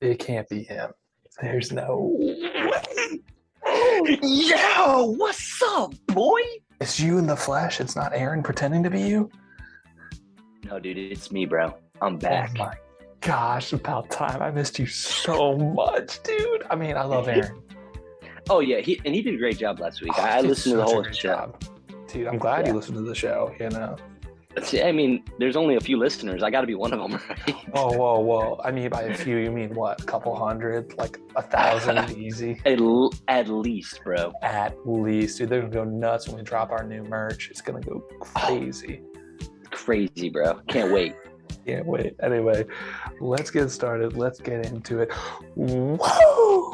It can't be him. There's no way. Yo, what's up, boy? It's you in the flesh. It's not Aaron pretending to be you. No, dude, it's me, bro. I'm Oh back. my gosh, about time. I missed you so much, dude. I mean, I love Aaron. Oh yeah, he did a great job last week. Oh, I he did listened to the such a whole great show. job. Dude, I'm glad you Yeah. listened to the show, you know. I mean, there's only a few listeners. I got to be one of them, right? Whoa. I mean, by a few, you mean what? A couple hundred? Like 1,000 easy? At least, bro. At least. Dude, they're going to go nuts when we drop our new merch. It's going to go crazy. Crazy, bro. Can't wait. Can't wait. Anyway, let's get started. Let's get into it. Whoa!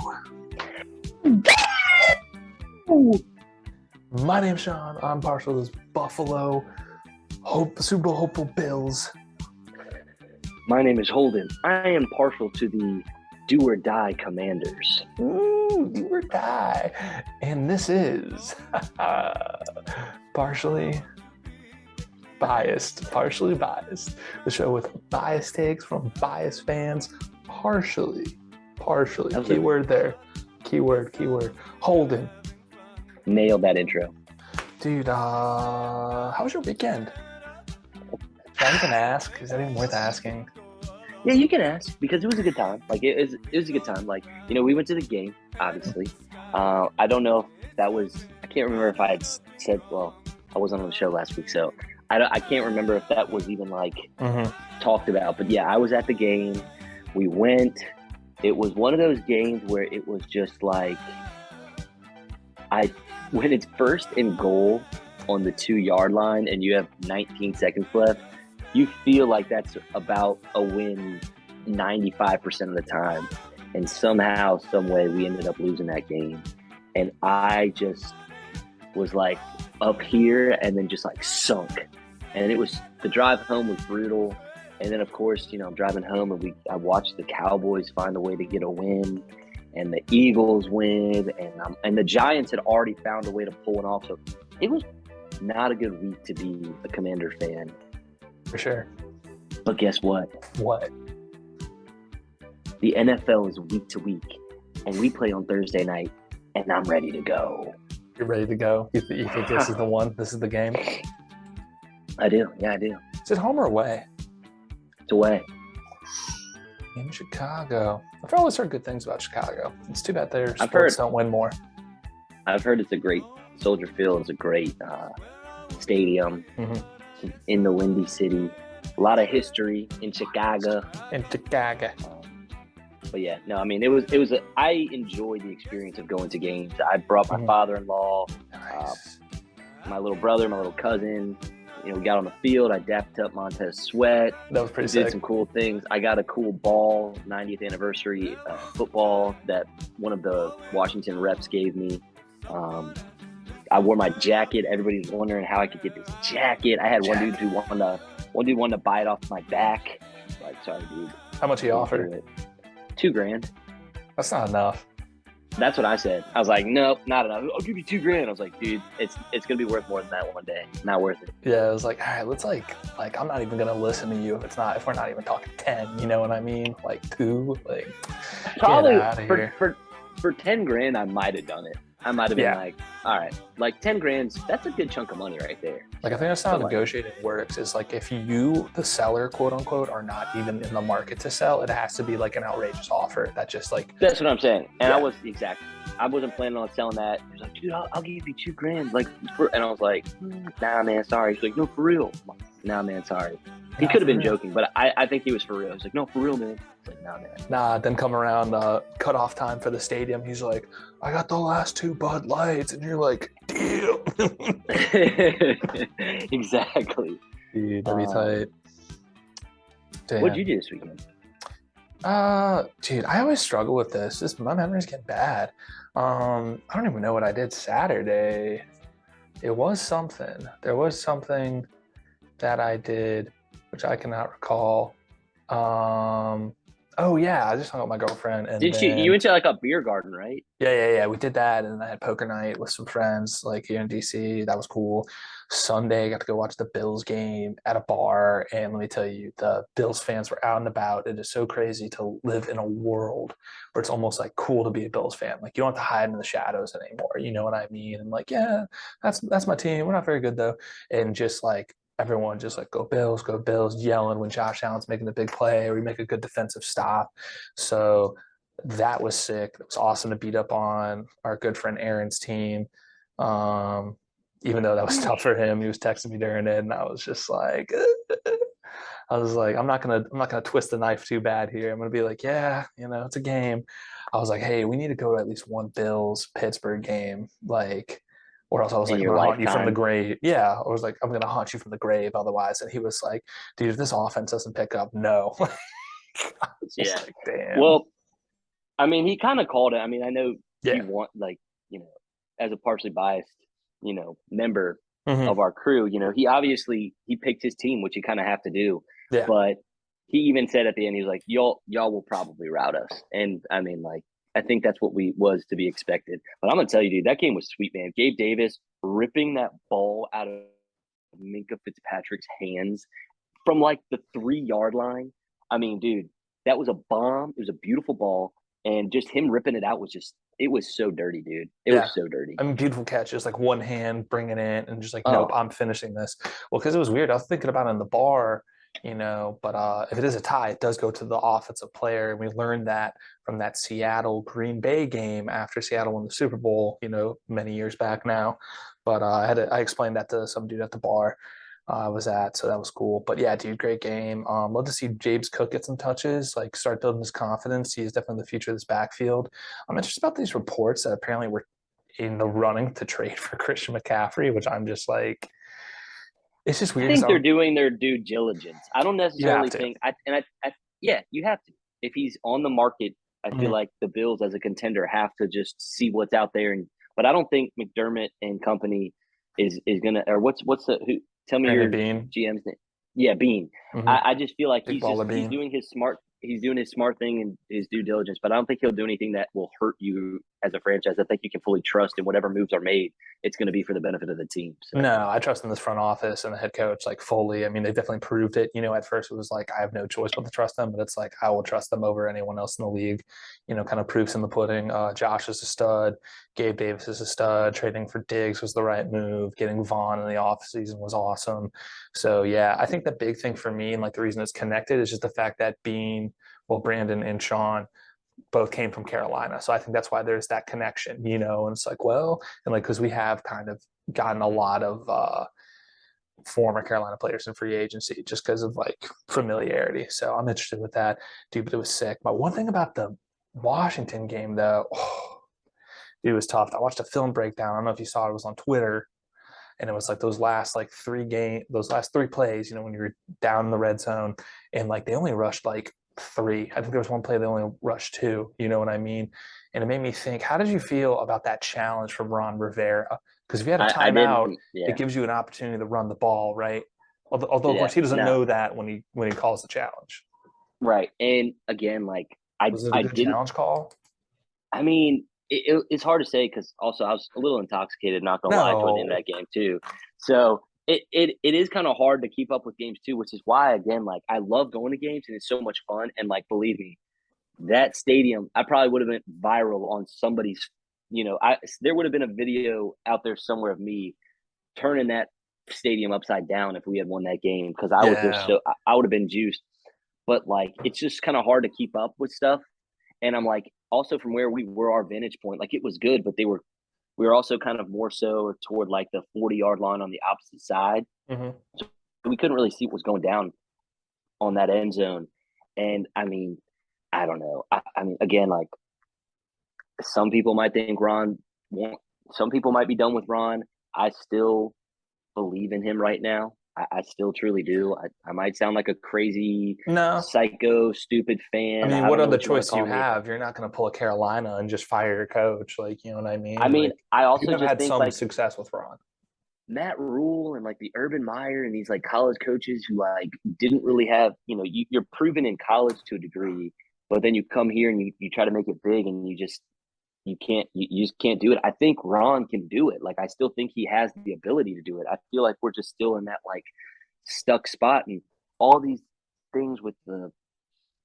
My name's Sean. I'm partial to this Buffalo Super Bowl hopeful Bills. My name is Holden. I am partial to the do or die Commanders. Ooh, do or die. And this is partially biased. The show with biased takes from biased fans. Partially. Keyword there. Keyword. Holden. Nailed that intro. Dude, how was your weekend? Can I even ask? Is that even worth asking? Yeah, you can ask because it was a good time. Like it was a good time. Like, you know, we went to the game, obviously. I don't know if that was. I can't remember if I had said. Well, I wasn't on the show last week, so I can't remember if that was even like talked about. But yeah, I was at the game. We went. It was one of those games where it was just like when it's first and goal on the 2-yard line and you have 19 seconds left, you feel like that's about a win 95% of the time. And somehow, some way, we ended up losing that game. And I just was like up here and then just like sunk. And the drive home was brutal. And then, of course, you know, I'm driving home and I watched the Cowboys find a way to get a win. And the Eagles win, and the Giants had already found a way to pull it off. So it was not a good week to be a Commander fan. For sure. But guess what? What? The NFL is week to week, and we play on Thursday night, and I'm ready to go. You're ready to go? You think this is the one? This is the game? I do. Yeah, I do. Is it home or away? It's away. In Chicago. I've always heard good things about Chicago. It's too bad their sports don't win more. I've heard it's a great Soldier Field is a great stadium in the Windy City. A lot of history in Chicago. But yeah, no, I mean I enjoyed the experience of going to games. I brought my father-in-law, my little brother, my little cousin. You know, we got on the field. I dapped up Montez Sweat. That was pretty sick. Did some cool things. I got a cool ball, 90th anniversary football that one of the Washington reps gave me. I wore my jacket. Everybody was wondering how I could get this jacket. I had one dude who wanted to buy it off my back. Like, sorry, dude. How much he offered? $2,000. That's not enough. That's what I said. I was like, nope, not enough. I'll give you $2,000. I was like, dude, it's gonna be worth more than that one day. Not worth it. Yeah, it was like, all right, let's like I'm not even gonna listen to you if we're not even talking 10. You know what I mean? Like 2. Like probably get out of here. For $10,000, I might have done it. I might have been like, all right, like $10,000. That's a good chunk of money right there. Like I think that's how negotiating works. Is like if you, the seller, quote unquote, are not even in the market to sell, it has to be like an outrageous offer that just like. That's what I'm saying. And I wasn't planning on selling that. He was like, dude, I'll give you $2,000. Like, and I was like, nah, man, sorry. He's like, no, for real. Like, nah, man, sorry. He could have been joking, but I think he was for real. He's like, no, for real, man. I was like, nah, man. Nah, then come around cutoff time for the stadium. He's like, I got the last 2 Bud Lights. And you're like, deal. Exactly. Dude, that'd be tight. Damn. What'd you do this weekend? Dude, I always struggle with this. My memories get bad. I don't even know what I did Saturday. There was something that I did, which I cannot recall. Oh yeah, I just hung out with my girlfriend, and Didn't you then went to like a beer garden, right? yeah. We did that, and I had poker night with some friends, like here in DC. That was cool. Sunday, got to go watch the Bills game at a bar, and let me tell you, the Bills fans were out and about. It is so crazy to live in a world where it's almost like cool to be a Bills fan. Like you don't have to hide in the shadows anymore. You know what I mean? And like, yeah, that's my team. We're not very good though, and just like everyone just like go Bills, yelling when Josh Allen's making the big play or we make a good defensive stop. So that was sick. It was awesome to beat up on our good friend Aaron's team. Um, Even though that was tough for him, he was texting me during it, and I was just like, I was like, I'm not gonna twist the knife too bad here. I'm gonna be like, yeah, it's a game. I was like, hey, we need to go to at least one Bills Pittsburgh game, like, or else I was In like, I'm your gonna haunt you from the lifetime. grave. Yeah, I was like, I'm gonna haunt you from the grave otherwise. And he was like, dude, if this offense doesn't pick up, no. I was just Yeah. like, damn. Well, I mean, he kind of called it. I mean, I know Yeah. you want as a partially biased, member Hmm. of our crew, he obviously he picked his team, which you kind of have to do. Yeah. But he even said at the end, he was like, y'all will probably rout us. And I mean, like, I think that's what we was to be expected. But I'm gonna tell you, dude, that game was sweet, man. Gabe Davis ripping that ball out of Minka Fitzpatrick's hands from like the 3 yard line. I mean, dude, that was a bomb. It was a beautiful ball, and just him ripping it out was just it was so dirty, dude. It Yeah. was so dirty. I mean, beautiful catch, just like one hand bringing it and just like, nope, Oh, I'm finishing this. Well, because it was weird. I was thinking about it in the bar, but if it is a tie, it does go to the offensive player. And we learned that from that Seattle Green Bay game after Seattle won the Super Bowl, many years back now. But I explained that to some dude at the bar I was at, so that was cool. But yeah, dude, great game. Love to see James Cook get some touches, like start building his confidence. He's definitely the future of this backfield. I'm interested about these reports that apparently we're in the running to trade for Christian McCaffrey, which I'm just like, it's just I weird because think they're I'm, doing their due diligence. I don't you have necessarily to. think I yeah, you have to. If he's on the market, I feel Mm-hmm. like the Bills as a contender have to just see what's out there. And but I don't think McDermott and company is gonna or what's the who? Tell me Brandon your Bean, GM's name. Yeah, Bean. mm-hmm. I just feel like Big baller Bean. he's doing his smart thing and his due diligence. But I don't think he'll do anything that will hurt you as a franchise. I think you can fully trust in whatever moves are made. It's going to be for the benefit of the team. So No, I trust in this front office and the head coach like fully. I mean, they definitely proved it. At first it was like I have no choice but to trust them, but it's like I will trust them over anyone else in the league. Kind of proofs in the pudding. Josh is a stud. Gabe Davis is a stud. Trading for Diggs was the right move. Getting Vaughn in the offseason was awesome. So yeah, I think the big thing for me and like the reason it's connected is just the fact that Brandon and Sean both came from Carolina. So I think that's why there's that connection, and it's like, well, and like, because we have kind of gotten a lot of former Carolina players in free agency just because of like familiarity. So I'm interested with that, dude. But it was sick. But one thing about the Washington game, though, it was tough. I watched a film breakdown. I don't know if you saw it. It was on Twitter, and it was like those last three plays. When you were down in the red zone, and like they only rushed like three. I think there was one play they only rushed two. You know what I mean? And it made me think, how did you feel about that challenge from Ron Rivera? Because if you had a I timeout, didn't. it Yeah. gives you an opportunity to run the ball, right? Although of Yeah. course he doesn't No. know that when he calls the challenge. Right. And again, like Was it a I good didn't. challenge call? I mean, it's hard to say because also I was a little intoxicated. Not gonna lie, toward the end of No. that game too. So it is kind of hard to keep up with games too, which is why again, like I love going to games and it's so much fun. And like believe me, that stadium, I probably would have been viral on somebody's. I there would have been a video out there somewhere of me turning that stadium upside down if we had won that game because I was just Yeah. so I would have been juiced. But like it's just kind of hard to keep up with stuff. And I'm like, also from where we were, our vantage point, like it was good, but we were also kind of more so toward like the 40-yard line on the opposite side. Hmm. So we couldn't really see what was going down on that end zone. And I mean, I don't know. I mean, again, like some people might think Ron won't, some people might be done with Ron. I still believe in him right now. I still truly do. I might sound like a crazy, No. psycho, stupid I fan. mean, I what don't know other what you want to choice do you call me. have? You're not going to pull a Carolina and just fire your coach. Like, you know what I I mean? mean, Like, I you also have just had think some like success with Ron. Matt Rule and like the Urban Meyer and these like college coaches who like didn't really have, you're proven in college to a degree, but then you come here and you try to make it big, and you just can't do it. I think Ron can do it. Like I still think he has the ability to do it. I feel like we're just still in that like stuck spot, and all these things with the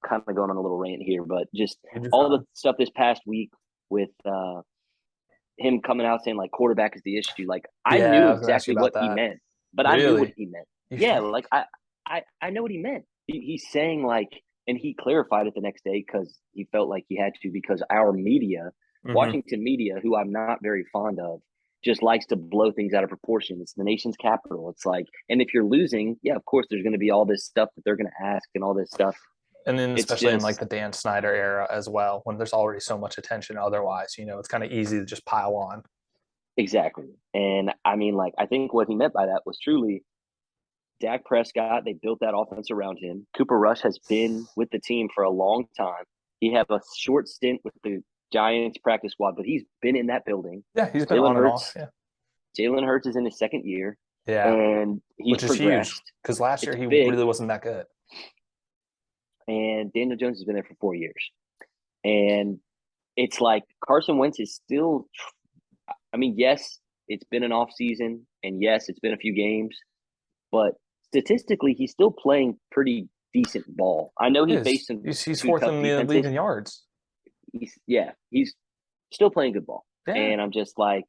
kind of going on a little rant here, but just You do all the fine. stuff this past week with him coming out saying like quarterback is the issue. Like I Yeah, knew I was gonna ask you exactly about what he that. meant, but I knew what Really? he meant. You Yeah, think? like I know what he meant. He's saying like, and he clarified it the next day because he felt like he had to, because our media, Hmm. Washington media, who I'm not very fond of, just likes to blow things out of proportion. It's the nation's capital. It's like, and if you're losing, yeah, of course, there's going to be all this stuff that they're going to ask and all this stuff. And then It's especially in like just the Dan Snyder era as well, when there's already so much attention otherwise, it's kind of easy to just pile on. exactly. And I mean, like, I think what he meant by that was truly Dak Prescott. They built that offense around him. Cooper Rush has been with the team for a long time. He had a short stint with the Giants practice squad, but he's been in that building. Yeah, he's been Jalen on and off. Hurts, Yeah. Jalen Hurts is in his second year, Yeah. and he's Which is huge progressed. because last year It's he big, really wasn't that good. and Daniel Jones has been there for 4 years. And it's like Carson Wentz is still. I mean, yes, it's been an off season, and yes, it's been a few games, but statistically, he's still playing pretty decent ball. I know He he faced is. some He's two fourth tough in the league defenses. in yards. He's still playing good ball, Yeah. and I'm just like,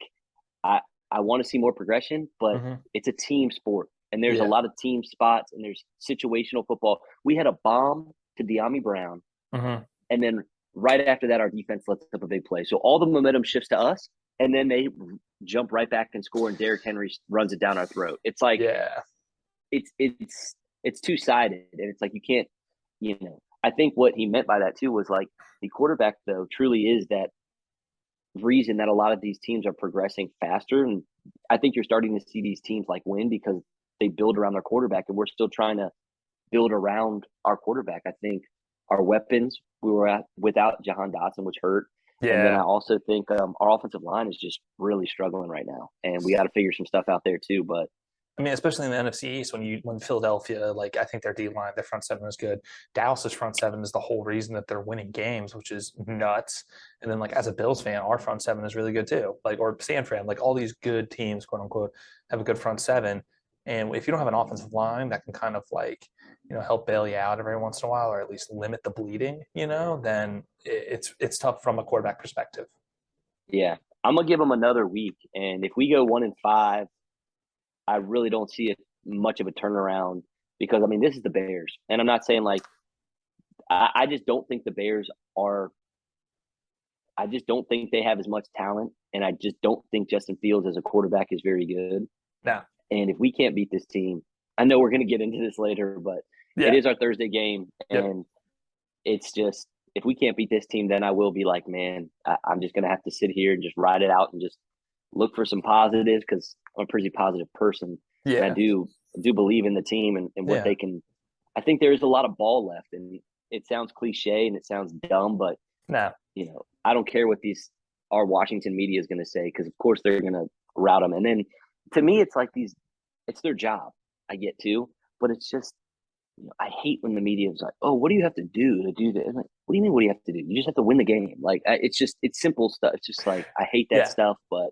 I I want to see more progression, but Hmm. it's a team sport, and there's a Yeah. lot of team spots, and there's situational football. We had a bomb to De'Ami Brown, Hmm. and then right after that, our defense lets up a big play. So all the momentum shifts to us, and then they jump right back and score, and Derrick Henry runs it down our throat. It's like Yeah. it's two sided, and it's like you can't, you know. I think what he meant by that too was like the quarterback though truly is that reason that a lot of these teams are progressing faster, and I think you're starting to see these teams like win because they build around their quarterback, and we're still trying to build around our quarterback. I think our weapons, we were at without Jahan Dotson, which hurt. And then I Yeah. also think our offensive line is just really struggling right now, and we got to figure some stuff out there too. But I mean, especially in the NFC East, when Philadelphia, like I think their D line, their front seven is good. Dallas's front seven is the whole reason that they're winning games, which is nuts. And then, like as a Bills fan, our front seven is really good too. Like or San Fran, like all these good teams, quote unquote, have a good front seven. And if you don't have an offensive line that can kind of like help bail you out every once in a while, or at least limit the bleeding, then it's tough from a quarterback perspective. yeah, I'm gonna give them another week, and if we go 1-5, I really don't see it much of a turnaround because I mean this is the Bears, and I'm not saying like I just don't think the Bears are. I just don't think they have as much talent, and I just don't think Justin Fields as a quarterback is very good. Now, And if we can't beat this team, I know we're going to get into this later, but it yeah, is our Thursday game, yep, and it's just if we can't beat this team, then I will be like, man, I'm just going to have to sit here and just ride it out and just look for some positives because I'm a pretty positive person, and yeah, I do believe in the team and what yeah. they can. I think there's a lot of ball left, and it sounds cliche and it sounds dumb, but Now, I don't care what these our Washington media is going to say because of course they're going to route them. And then to me, it's like it's their job. I get to, but it's just I hate when the media is like, oh, what do you have to do to do this? I'm like, what do you mean? What do you have to do? You just have to win the game. Like it's simple stuff. It's just like I hate that yeah. stuff, but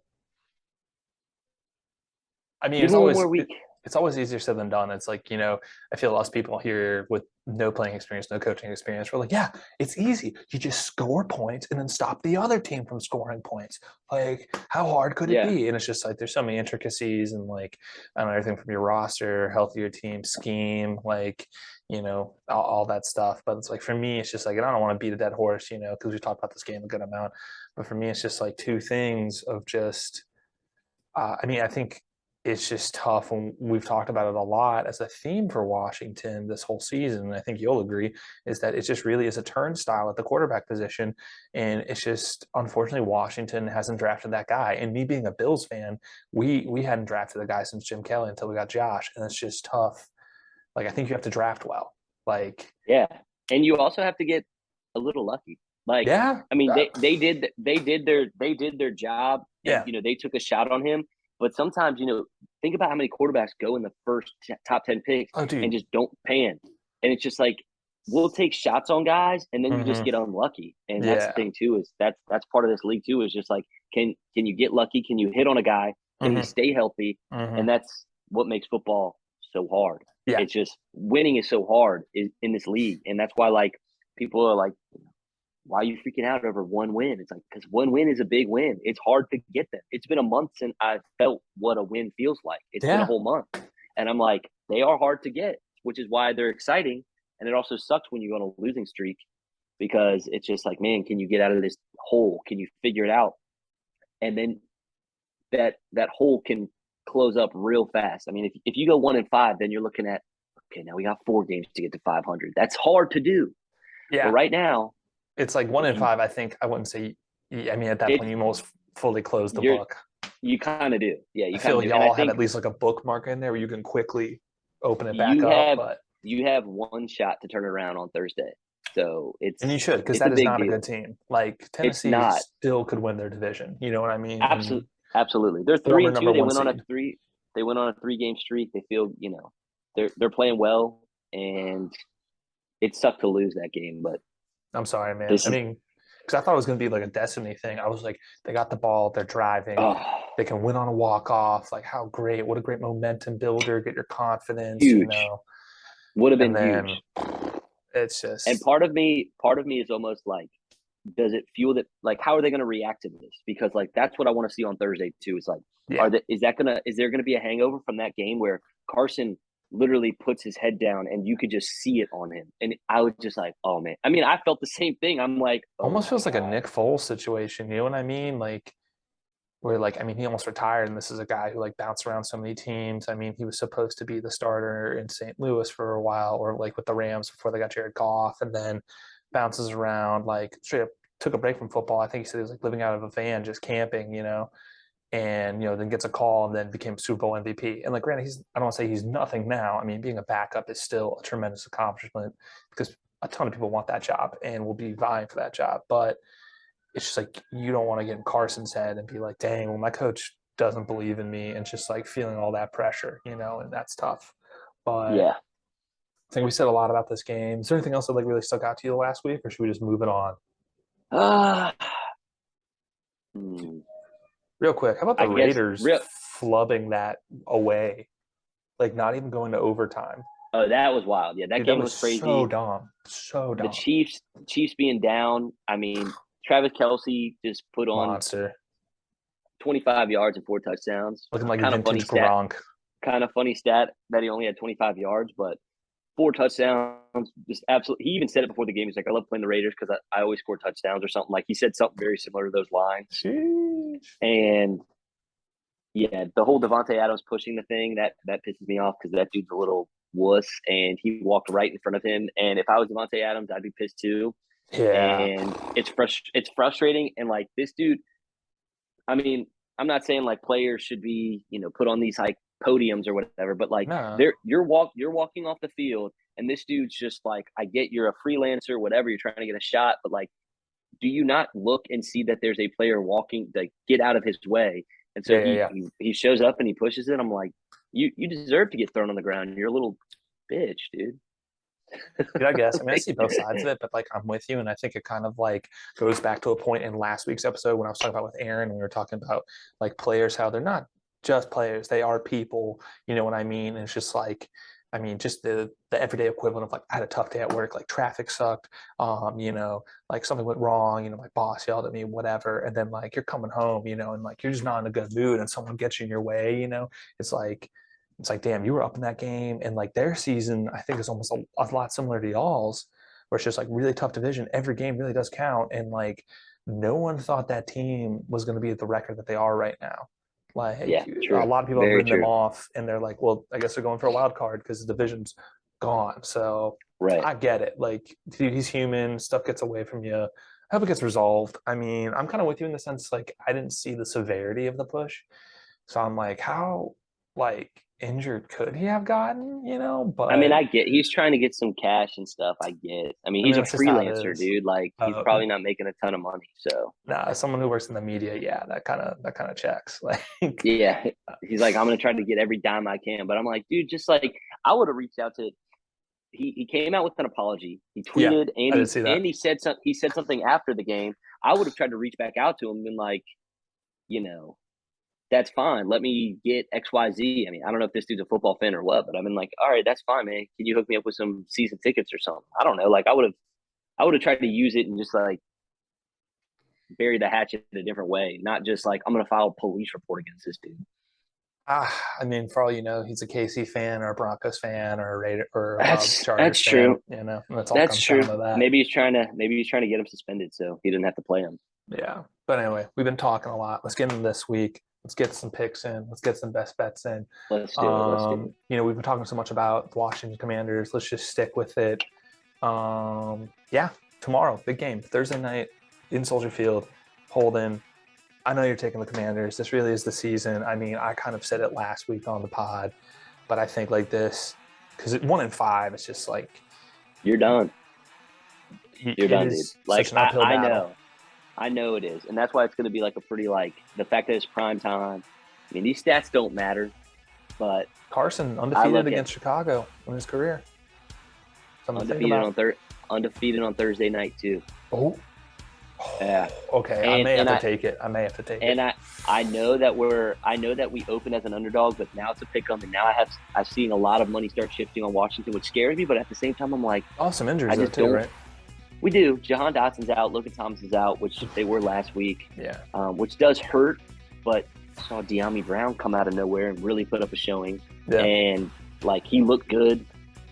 I mean, give it's them one always more week. it's always easier said than done. It's like, I feel lots of people here with no playing experience, no coaching experience, we're like, yeah, it's easy. You just score points and then stop the other team from scoring points. Like, how hard could it Yeah, be? And it's just like there's so many intricacies and like I don't know, everything from your roster, healthier team scheme, like, all that stuff. But it's like for me, it's just like, and I don't want to beat a dead horse, because we talked about this game a good amount. But for me, it's just like two things of just I mean, I think it's just tough when we've talked about it a lot as a theme for Washington this whole season. And I think you'll agree is that it just really is a turnstile at the quarterback position. And it's just unfortunately Washington hasn't drafted that guy. And me being a Bills fan, we hadn't drafted the guy since Jim Kelly until we got Josh. And it's just tough. Like I think you have to draft well. Like, yeah, and you also have to get a little lucky. Like, yeah, I mean, they did their job, and yeah. they took a shot on him. But sometimes, think about how many quarterbacks go in the first top 10 picks Oh, and dude. just don't pan, and it's just like we'll take shots on guys, and then you just Hmm. get unlucky. And that's the Yeah. thing too, is that's part of this league too, is just like, can you get lucky? Can you hit on a guy? Can he Hmm. stay healthy? Hmm. And that's what makes football so hard. Yeah. It's just winning is so hard in this league, and that's why like people are like, why are you freaking out over one win? It's like, because one win is a big win. It's hard to get them. It's been a month since I felt what a win feels like. It's been a Yeah. whole month. And I'm like, they are hard to get, which is why they're exciting. And it also sucks when you go on a losing streak, because it's just like, man, can you get out of this hole? Can you figure it out? And then that hole can close up real fast. I mean, if you go 1-5, then you're looking at, okay, now we got 4 games to get to 500. That's hard to do. But Yeah. right now, It's like one if in you five. I think I wouldn't say. I mean, at that point, it you most fully close the you're book. you kind of do. Yeah, I you kind feel of like do. And I y'all have think at least like a bookmark in there where you can quickly open it back you up. have But you have one shot to turn it around on Thursday. So and you it's should, because it's a that is big not a good deal. team. Like It's Tennessee not. still could win their division. You know what I mean? Absolutely, And absolutely. They're three former and two. number They one went on a seed. three. They went on a 3-game streak. They feel, they're playing well, and it sucked to lose that game. But I'm sorry, man. this I is mean, because I thought it was going to be like a destiny thing. I was like, they got the ball, they're driving, oh they can win on a walk off. Like, how great! What a great momentum builder. Get your confidence, you huge. know. Would have And been then huge. it's And just part of me is almost like, does it feel that, like, how are they going to react to this? Because like that's what I want to see on Thursday too. Is like, yeah. is there gonna be a hangover from that game where Carson literally puts his head down and you could just see it on him? And I was just like, oh man. I mean, I felt the same thing. I'm like, oh Almost my feels like a god. Nick Foles situation. You know what I mean? Like where like I mean he almost retired, and this is a guy who like bounced around so many teams. I mean he was supposed to be the starter in St. Louis for a while, or like with the Rams before they got Jared Goff, and then bounces around like straight up took a break from football. I think he said he was like living out of a van, just camping, you know, and then gets a call and then became Super Bowl MVP. And like granted, he's I don't want to say he's nothing now. I mean, being a backup is still a tremendous accomplishment because a ton of people want that job and will be vying for that job, but it's just like you don't want to get in Carson's head and be like, dang, well, my coach doesn't believe in me, and just like feeling all that pressure, and that's tough. But Yeah. I think we said a lot about this game. Is there anything else that like really stuck out to you last week, or should we just move it on? Uh, hmm. Real quick, how about the I guess Raiders real. flubbing that away, like not even going to overtime? Oh, that was wild. Yeah, that Dude, that game was was so crazy. dumb, so The dumb. Chiefs being down. I mean, Travis Kelsey just put on Monster, 25 yards and 4 touchdowns. looking like Kind of funny vintage stat. Gronk. Kind of funny stat that he only had 25 yards, but 4 touchdowns. Just absolutely. He even said it before the game. He's like, I love playing the Raiders because I always score touchdowns or something. Like he said something very similar to those lines. Sheesh. And yeah, the whole Devontae Adams pushing the thing that pisses me off because that dude's a little wuss and he walked right in front of him. And if I was Devontae Adams, I'd be pissed too. Yeah, And it's frustrating. And like this dude, I mean, I'm not saying like players should be, put on these like podiums or whatever, but like no, you're walking off the field and this dude's just like, I get you're a freelancer, whatever, you're trying to get a shot, but like, do you not look and see that there's a player walking, like get out of his way? And so yeah, yeah, he yeah. he, he shows up and he pushes it. I'm like, you deserve to get thrown on the ground. You're a little bitch, dude. Dude, I guess. I mean, I Like, see both sides of it, but like I'm with you, and I think it kind of like goes back to a point in last week's episode when I was talking about with Aaron. We were talking about like players, how they're not just players; they are people. You know what I mean? And it's just like, I mean, just the everyday equivalent of like I had a tough day at work, like traffic sucked, like something went wrong, my boss yelled at me, whatever, and then like you're coming home, and like you're just not in a good mood, and someone gets you in your way, it's like damn, you were up in that game. And like their season, I think is almost a lot similar to y'all's, where it's just like really tough division. Every game really does count. And like no one thought that team was going to be at the record that they are right now. Like yeah, a true, lot of people have very written them true. off, and they're like, well, I guess they're going for a wild card because the division's gone. So Right. I get it. Like, dude, he's human. Stuff gets away from you. I hope it gets resolved. I mean, I'm kind of with you in the sense like I didn't see the severity of the push, so I'm like, how like injured could he have gotten? I mean, But I get he's trying to get some cash and stuff. I get. I mean, I mean, he's a that's just how it freelancer, is. dude. Like he's Uh, probably not making a ton of money. So nah, someone who works in the media, yeah, that kind of checks. Like, yeah, he's like, I'm gonna try to get every dime I can. But I'm like, dude, just like I would have reached out to. he came out with an apology. He Yeah, tweeted I did see that. and he said something after the game. I would have tried to reach back out to him and been like, you know, that's fine. Let me get XYZ. I mean, I don't know if this dude's a football fan or what, but I've been like, all right, that's fine, man. Can you hook me up with some season tickets or something? I don't know. Like I would have tried to use it and just like bury the hatchet in a different way, not just like I'm gonna file a police report against this dude. I mean, for all you know, he's a KC fan or a Broncos fan or a Raider or a That's Chargers fan. true. You know, and it's all That's comes down true. to that. Maybe he's trying to get him suspended so he didn't have to play him. Yeah. But anyway, we've been talking a lot. Let's get into this week. Let's get some picks in. Let's get some best bets in. Let's do it. Let's do it. We've been talking so much about the Washington Commanders. Let's just stick with it. Yeah, tomorrow, big game, Thursday night in Soldier Field. Holden, I know you're taking the Commanders. This really is the season. I mean, I kind of said it last week on the pod, but I think like this, because 1-5, it's just like you're done. You're done, dude. Like battle. I know it is, and that's why it's going to be like a pretty like the fact that it's prime time. I mean, these stats don't matter, but Carson undefeated against Chicago in his career. Undefeated on Thursday night too. Oh, yeah. Okay, I may have to take it. And I know that we opened as an underdog, but now it's a pick 'em, and now I've seen a lot of money start shifting on Washington, which scares me. But at the same time, I'm like, some injuries there too, right? We do. Jahan Dotson's out. Logan Thomas is out, which they were last week. Yeah. Which does hurt, but I saw De'Ami Brown come out of nowhere and really put up a showing. Yeah. And like he looked good.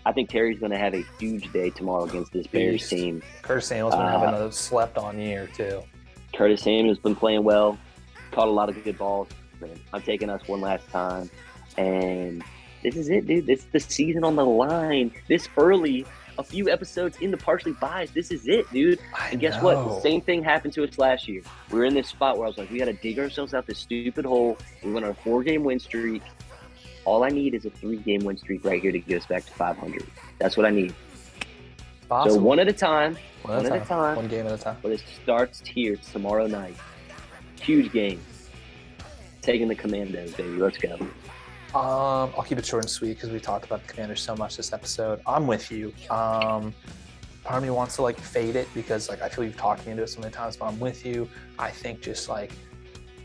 I think Terry's going to have a huge day tomorrow against this Bears team. Curtis Samuel's been having a slept-on year too. Curtis Samuel's been playing well, caught a lot of good balls. I'm taking us one last time, and this is it, dude. This is the season on the line. This early, a few episodes into Partially Biased, this is it, dude. And guess what? The same thing happened to us last year. We were in this spot where I was like, we got to dig ourselves out this stupid hole. We went on a 4-game win streak. All I need is a 3-game win streak right here to get us back to 500. That's what I need. Possible. So one at a time. One game at a time. But it starts here tomorrow night. Huge game. Taking the Commandos, baby. Let's go. I'll keep it short and sweet because we talked about the Commanders so much this episode. I'm with you. Part of me wants to like fade it because like I feel you've talked me into it so many times, but I'm with you. I think just like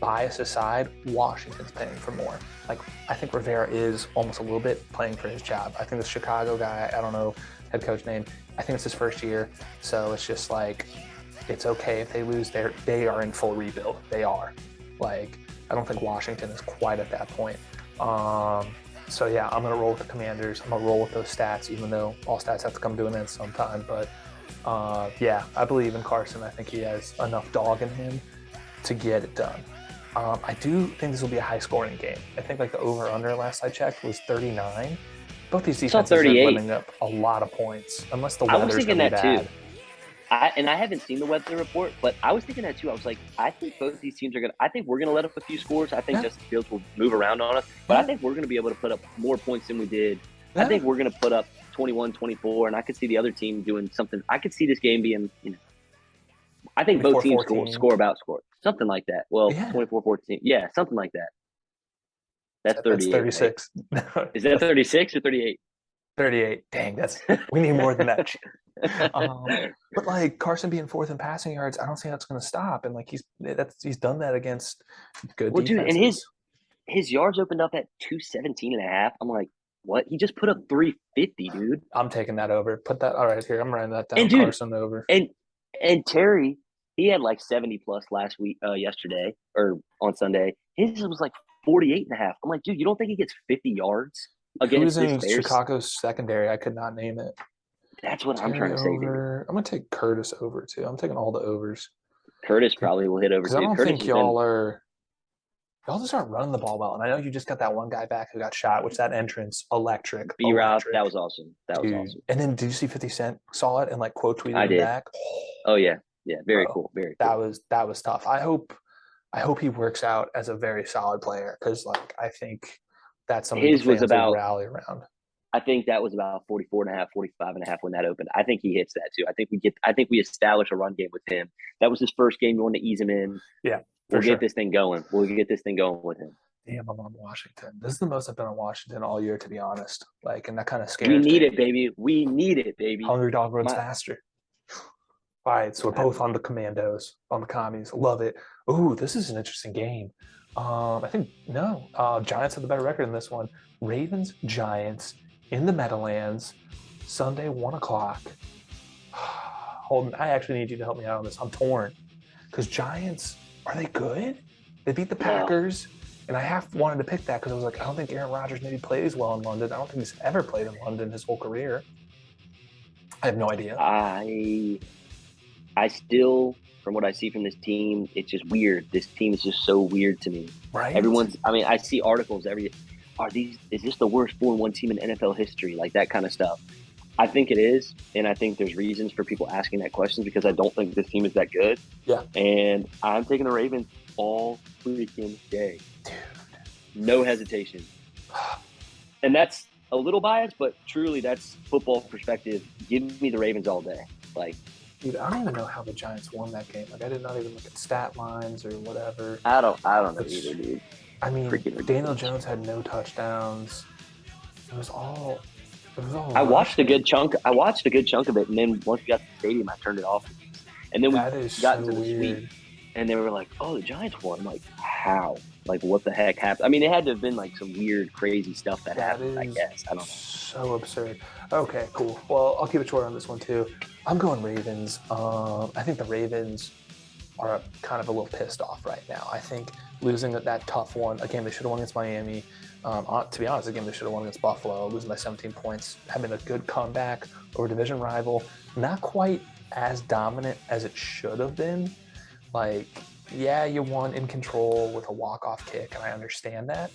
bias aside, Washington's paying for more. Like, I think Rivera is almost a little bit playing for his job. I think the Chicago guy, I don't know head coach name, I think it's his first year. So it's just like, it's okay if they lose. They are in full rebuild. They are. Like, I don't think Washington is quite at that point. So yeah, I'm going to roll with the Commanders. I'm going to roll with those stats, even though all stats have to come to an end sometime. But yeah, I believe in Carson. I think he has enough dog in him to get it done. I do think this will be a high-scoring game. I think like the over/under last I checked was 39. Both these defenses are letting up a lot of points, unless the weather's going to be bad. Too. I haven't seen the weather report, but I was thinking that too. I was like, I think both these teams are going to – I think we're going to let up a few scores. I think Justin Fields will move around on us. But I think we're going to be able to put up more points than we did. I think we're going to put up 21, 24, and I could see the other team doing something. I could see this game being, I think both teams score about score. Something like that. Well, 24-14. Yeah, something like that. That's 38. 36. Right? Is that 36 or 38? 38. Dang, we need more than that. But like Carson being fourth in passing yards, I don't think that's going to stop. And like he's done that against good defenses. Dude, and his yards opened up at 217.5. I'm like, what? He just put up 350, dude. I'm taking that over. Put that. All right, here. I'm writing that down. And dude, Carson over. And Terry, he had like 70 plus yesterday or on Sunday. His was like 48.5. I'm like, dude, you don't think he gets 50 yards against this Bears? Chicago's secondary? I could not name it. That's what I'm trying to say, dude. I'm going to take Curtis over too. I'm taking all the overs. Curtis probably will hit over too. I don't think y'all just aren't running the ball well. And I know you just got that one guy back who got shot, which that entrance, electric. B-Rob, that was awesome. That was awesome. And then did you see 50 Cent saw it and like quote tweeted him back? Oh yeah. Yeah, very cool. Very cool. That was tough. I hope he works out as a very solid player because like I think that's something his was about rally around. I think that was about 44.5, 45.5 when that opened. I think he hits that too. I think we establish a run game with him. That was his first game. We want to ease him in. Yeah. We'll get this thing going. We'll get this thing going with him. Damn, I'm on Washington. This is the most I've been on Washington all year, to be honest. Like, and that kind of We scares need me. it, baby. We need it, baby. Hungry dog runs My, faster. All right, so we're I, both on the Commandos, on the commies. Love it. Ooh, this is an interesting game. I think no. Giants have the better record in this one. Ravens, Giants in the Meadowlands, Sunday, 1 o'clock. Holden, I actually need you to help me out on this. I'm torn because Giants, are they good? They beat the no, Packers, and I half wanted to pick that because I was like, I don't think Aaron Rodgers maybe plays well in London. I don't think he's ever played in London his whole career. I have no idea. I I still, from what I see from this team, it's just weird. This team is just so weird to me. Right? I mean, I see articles is this the worst 4-1 team in NFL history? Like that kind of stuff. I think it is. And I think there's reasons for people asking that question because I don't think this team is that good. Yeah. And I'm taking the Ravens all freaking day. No hesitation. And that's a little biased, but truly that's football perspective. Give me the Ravens all day. Like, Dude, I don't even know how the Giants won that game. Like, I did not even look at stat lines or whatever. I don't know It's, either, dude. I mean, Freaking Daniel ridiculous. Jones had no touchdowns. It was all, it was all I watched a rushing. good chunk. I watched a good chunk of it, and then once we got to the stadium, I turned it off. And then we That is got so into the suite, weird. and they were like, "Oh, the Giants won." I'm like, "How? Like, what the heck happened?" I mean, it had to have been like some weird, crazy stuff that That happened. I is guess I don't know. so absurd. Okay, cool. Well, I'll keep it short on this one too. I'm going Ravens. I think the Ravens are kind of a little pissed off right now. I think losing that tough one, a game they should have won against Miami. To be honest, a game they should have won against Buffalo, losing by 17 points, having a good comeback over a division rival, not quite as dominant as it should have been. Like, yeah, you won in control with a walk-off kick, and I understand that.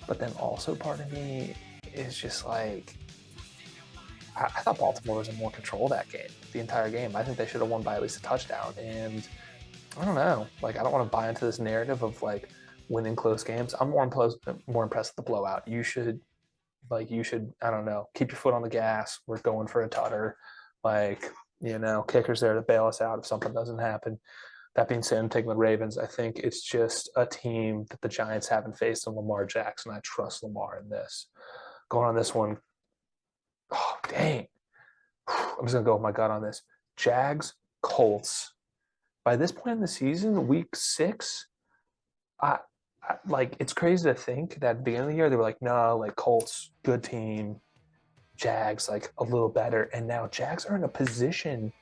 But then also part of me is just like, I thought Baltimore was in more control of that game, the entire game. I think they should have won by at least a touchdown. And I don't know. Like, I don't want to buy into this narrative of like winning close games. I'm more impressed with the blowout. I don't know, keep your foot on the gas. We're going for a tutter. Like, kickers there to bail us out if something doesn't happen. That being said, I'm taking the Ravens. I think it's just a team that the Giants haven't faced in Lamar Jackson. I trust Lamar in this. Going on this one, oh, dang. I'm just going to go with my gut on this. Jags, Colts. By this point in the season, week 6, I like, it's crazy to think that at the beginning of the year they were like, no, like Colts, good team, Jags like a little better, and now Jags are in a position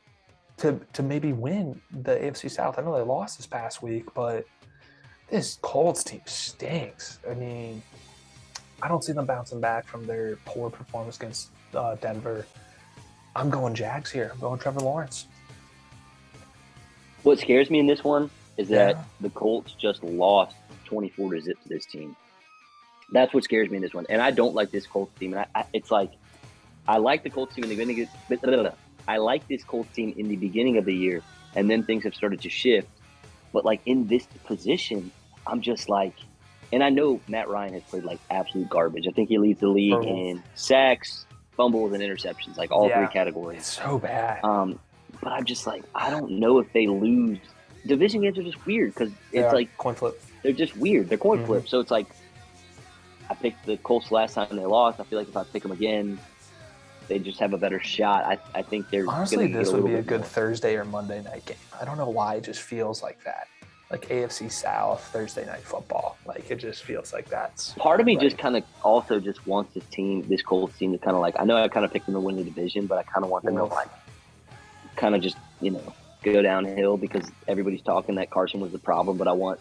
to maybe win the AFC South. I know they lost this past week, but this Colts team stinks. I mean, I don't see them bouncing back from their poor performance against Denver. I'm going Jags here. I'm going Trevor Lawrence. What scares me in this one is that Yeah. the Colts just lost 24 to zip to this team. That's what scares me in this one. And I don't like this Colts team. And it's like I like the Colts team in the beginning. I like this Colts team in the beginning of the year, and then things have started to shift. But like in this position, I'm just like, and I know Matt Ryan has played like absolute garbage. I think he leads the league Horrible. in sacks, fumbles, and interceptions, like all three Yeah. categories. It's so bad. But I'm just like, I don't know if they lose. Division games are just weird because it's like coin flip. they're just weird. They're coin flips. Mm-hmm. So it's like I picked the Colts last time they lost. I feel like if I pick them again, they just have a better shot. I think they're Honestly, going to get this a would little be a bit good more. Thursday or Monday night game. I don't know why it just feels like that. Like AFC South Thursday night football. Like, it just feels like that's Part of me right. just kind of also just wants this Colts team to kind of like, I know I kind of picked them to win the division, but I kind of want them to like kind of just, go downhill because everybody's talking that Carson was the problem, but I want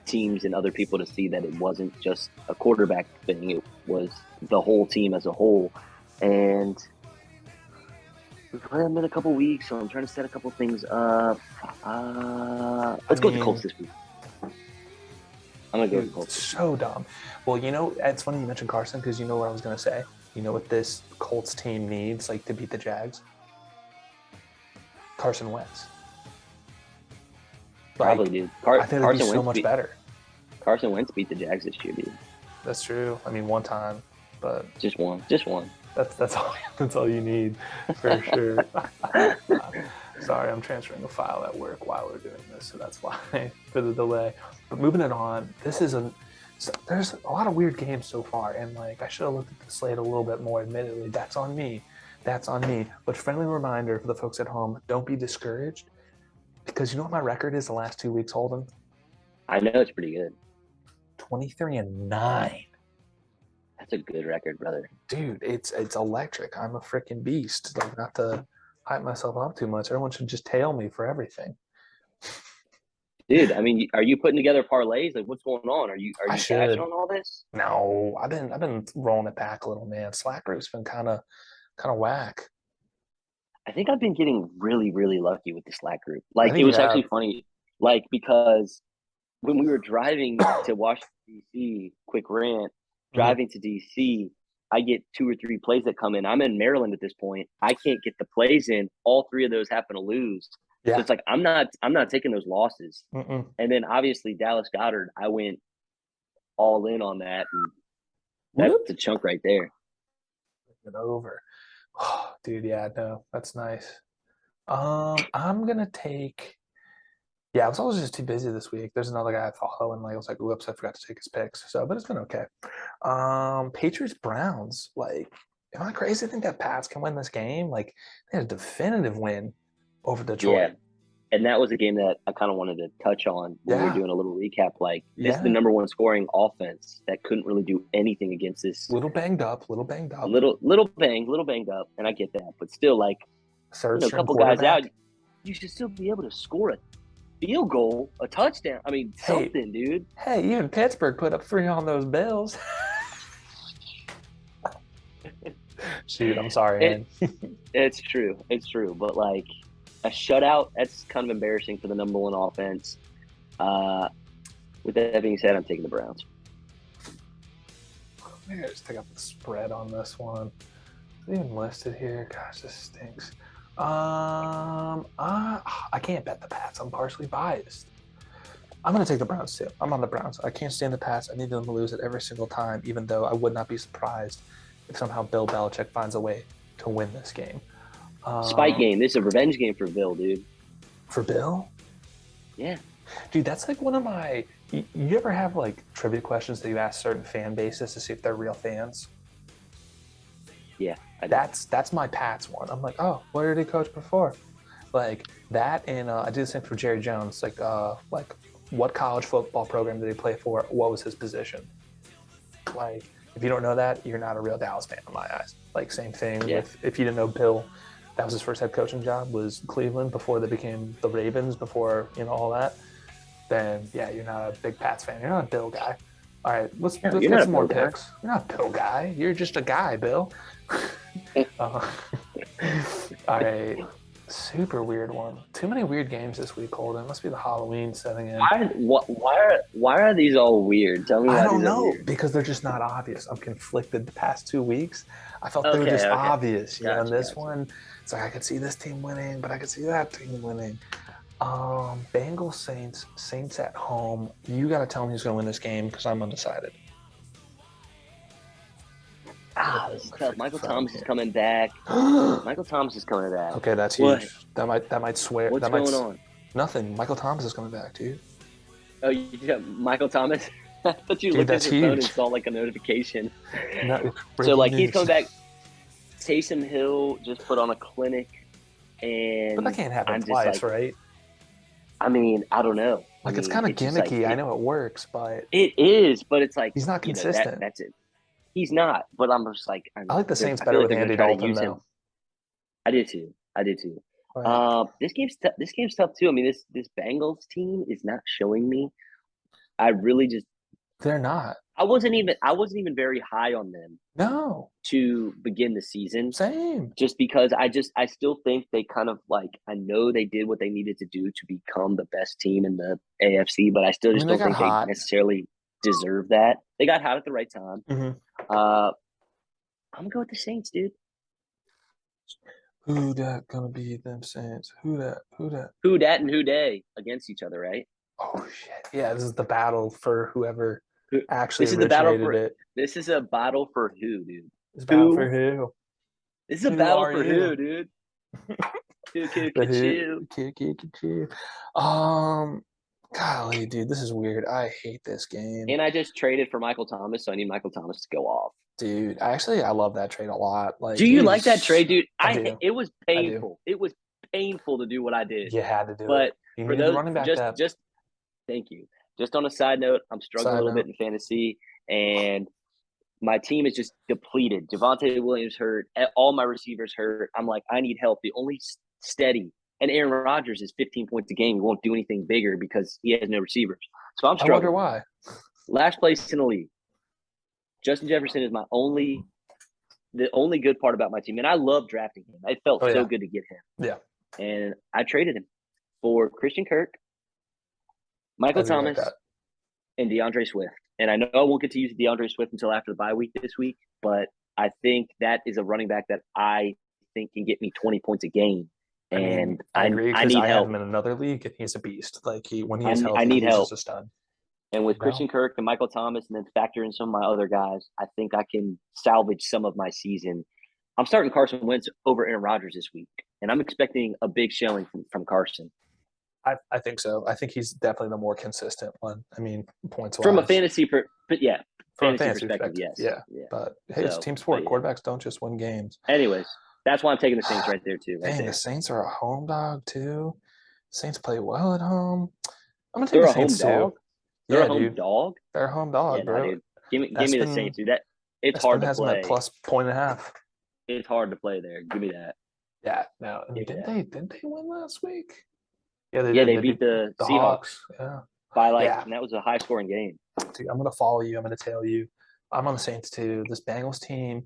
teams and other people to see that it wasn't just a quarterback thing. It was the whole team as a whole. And we play them in a couple weeks, so I'm trying to set a couple things up. Let's go with the Colts this week. I'm going to go with the Colts. So dumb. Well, it's funny you mentioned Carson because you know what I was going to say? You know what this Colts team needs, like, to beat the Jags? Carson Wentz. Probably, dude. I think it'd be so much better. Carson Wentz beat the Jags this year, dude. That's true. I mean, one time, but just one. That's all you need for sure. Sorry, I'm transferring a file at work while we're doing this, so that's why for the delay. But moving it on, So there's a lot of weird games so far, and like I should have looked at the slate a little bit more. Admittedly, that's on me. That's on me. But friendly reminder for the folks at home: don't be discouraged because you know what my record is the last 2 weeks, Holden. I know it's pretty good. 23-9. That's a good record, brother. Dude, it's electric. I'm a freaking beast. Like not to hype myself up too much. Everyone should just tail me for everything. Dude, I mean, are you putting together parlays? Like, what's going on? Are I you cashing should. on all this? No, I've been rolling it back a little, man. Slack group's been kind of whack. I think I've been getting really, really lucky with the Slack group. I Like, think it you was have. actually funny, like because when we were driving to Washington D.C., quick rant, Mhm. driving to D.C., I get 2 or 3 plays that come in. I'm in Maryland at this point. I can't get the plays in. All three of those happen to lose. So Yeah. it's like I'm not taking those losses. Mm-mm. And then obviously Dallas Goddard, I went all in on that, and that's Whoop. a chunk right there. It over. Oh, dude, yeah, no, that's nice. I'm gonna take. Yeah, I was always just too busy this week. There's another guy I follow, and like I was like, "Whoops, I forgot to take his picks." So, but it's been okay. Patriots Browns. Like, am I crazy to think that Pats can win this game? Like, they had a definitive win over Yeah, Detroit. and that was a game that I kind of wanted to touch on when we were Yeah, doing a little recap. Like, this is the yeah. number one scoring offense that couldn't really do anything against this Little banged up, little banged up. little banged up, and I get that, but still, like, Third a string couple guys out, quarterback. you should still be able to score a field goal, a touchdown. I mean, Hey, something, dude. hey, even Pittsburgh put up three on those Bills. Shoot, I'm sorry, It man. it's true, but like a shutout, that's kind of embarrassing for the number one offense. Uh, with that being said, I'm taking the Browns. Maybe I just take up the spread on this one. Is it even listed here? Gosh, this stinks. I can't bet the Pats. I'm partially biased. I'm going to take the Browns too. I'm on the Browns. I can't stand the Pats. I need them to lose it every single time, even though I would not be surprised if somehow Bill Belichick finds a way to win this game. Spike Um, game. This is a revenge game for Bill, dude. for Bill, Yeah, dude, that's like one of my. You ever have like trivia questions that you ask certain fan bases to see if they're real fans? yeah, I do. That's my Pats one. I'm like, oh, where did he coach before? Like that, and I did the same for Jerry Jones. Like what college football program did he play for? What was his position? Like, if you don't know that, you're not a real Dallas fan in my eyes. Like, same thing Yeah, with if you didn't know Bill, that was his first head coaching job was Cleveland before they became the Ravens. Before all that, then yeah, you're not a big Pats fan. You're not a Bill guy. All right, no, let's you're get not a some more Bill guy. picks. You're not a Bill guy. You're just a guy, Bill. uh, all right, super weird one. Too many weird games this week, Holden. Must be the Halloween setting in. Why are these all weird? Tell me I why don't these are know weird. because they're just not obvious. I'm conflicted the past 2 weeks. I felt they were Okay, just okay, obvious, And gotcha, this gotcha. one, it's like I could see this team winning, but I could see that team winning. Bengals Saints at home. You got to tell me who's going to win this game because I'm undecided. Gotta Ah, bring this is my tough. freaking Michael phone Thomas is here. coming back. Michael Thomas is coming back. Okay, that's What? huge. That might swear What's that might going on? nothing. Michael Thomas is coming back, dude. Oh, you got Michael Thomas. I thought you Dude, looked at that's your phone and huge. saw like a notification. No, So breaking like he's news. coming back. Taysom Hill just put on a clinic, But that and can't happen I'm just twice, like, right? I mean, I don't know. I Like it's mean, kind of it's just like gimmicky. I know it works, but it is, but it's like he's not consistent. that's it. He's not, but I'm just like I like the they're Saints I feel better like with they're gonna Andy try to Dalton, use him. though. I did too. I did too. Like This game's tough too. I mean, this Bengals team is not showing me. I really just they're not. I wasn't even very high on them No, to begin the season, same. just because I still think they kind of like I know they did what they needed to do to become the best team in the AFC, but I still I just mean, they don't got think they hot. necessarily deserve that. They got hot at the right time. Hmm. Uh, I'm gonna go with the Saints, dude. Who that gonna be them Saints? Who that? Who that? Who dat and who day against each other, right? Oh shit! Yeah, this is the battle for whoever actually This is the battle originated for. it. This is a battle for who, dude? This battle for Who? who? This is a Who battle are for who, you? dude? Who, The could who? you? Q. Um, Golly, dude, this is weird. I hate this game. And I just traded for Michael Thomas, so I need Michael Thomas to go off. Dude, I love that trade a lot. Do Like you it like that was trade, dude? I do. It was I do. painful. It was painful to do what I did. You had to do it. But You for needed the those, running back just depth. just thank you. Just on a side note, I'm struggling a Side little bit note. in fantasy, and my team is just depleted. Javonte Williams hurt. All my receivers hurt. I'm like, I need help. The only steady, and Aaron Rodgers is 15 points a game. He won't do anything bigger because he has no receivers. So I'm I wonder struggling. why. Last place in the league. Justin Jefferson is the only good part about my team, and I love drafting him. It felt Oh so yeah. good to get him, Yeah. and I traded him for Christian Kirk, Michael I do like Thomas, that. and DeAndre Swift. And I know I won't get to use DeAndre Swift until after the bye week this week, but I think that is a running back that I think can get me 20 points a game. I mean, And I agree I because need I have help. him in another league and he's a beast. Like when he is I healthy, need he's help. just a stud. And with You know? Christian Kirk and Michael Thomas, and then factor in some of my other guys, I think I can salvage some of my season. I'm starting Carson Wentz over Aaron Rodgers this week, and I'm expecting a big showing from Carson. I think so. I think he's definitely the more consistent one. I mean, points From a wise. fantasy, but yeah, From a fantasy fantasy perspective, perspective, yes, yeah. yeah. But hey, it's a So, team but sport. yeah. Quarterbacks don't just win games. Anyways, that's why I'm taking the Saints right there too. Right Dang, the there, Saints are a home dog too. Saints play well at home. I'm gonna take they're the a home Saints too. dog. They're a Yeah, home dude. dog. They're a home Yeah, dog, no, bro. dude. Give me the Espen Saints, dude. That it's Espen hard to has them at play. plus point and a half. It's hard to play there. Give me that. Yeah, no. I mean, Give me didn't that. they win last week? Yeah, they Yeah, did. they They beat beat the the Seahawks Hawks. Yeah. by Yeah. and that was a high scoring game. Dude, I'm gonna follow you. I'm gonna tell you. I'm on the Saints too. This Bengals team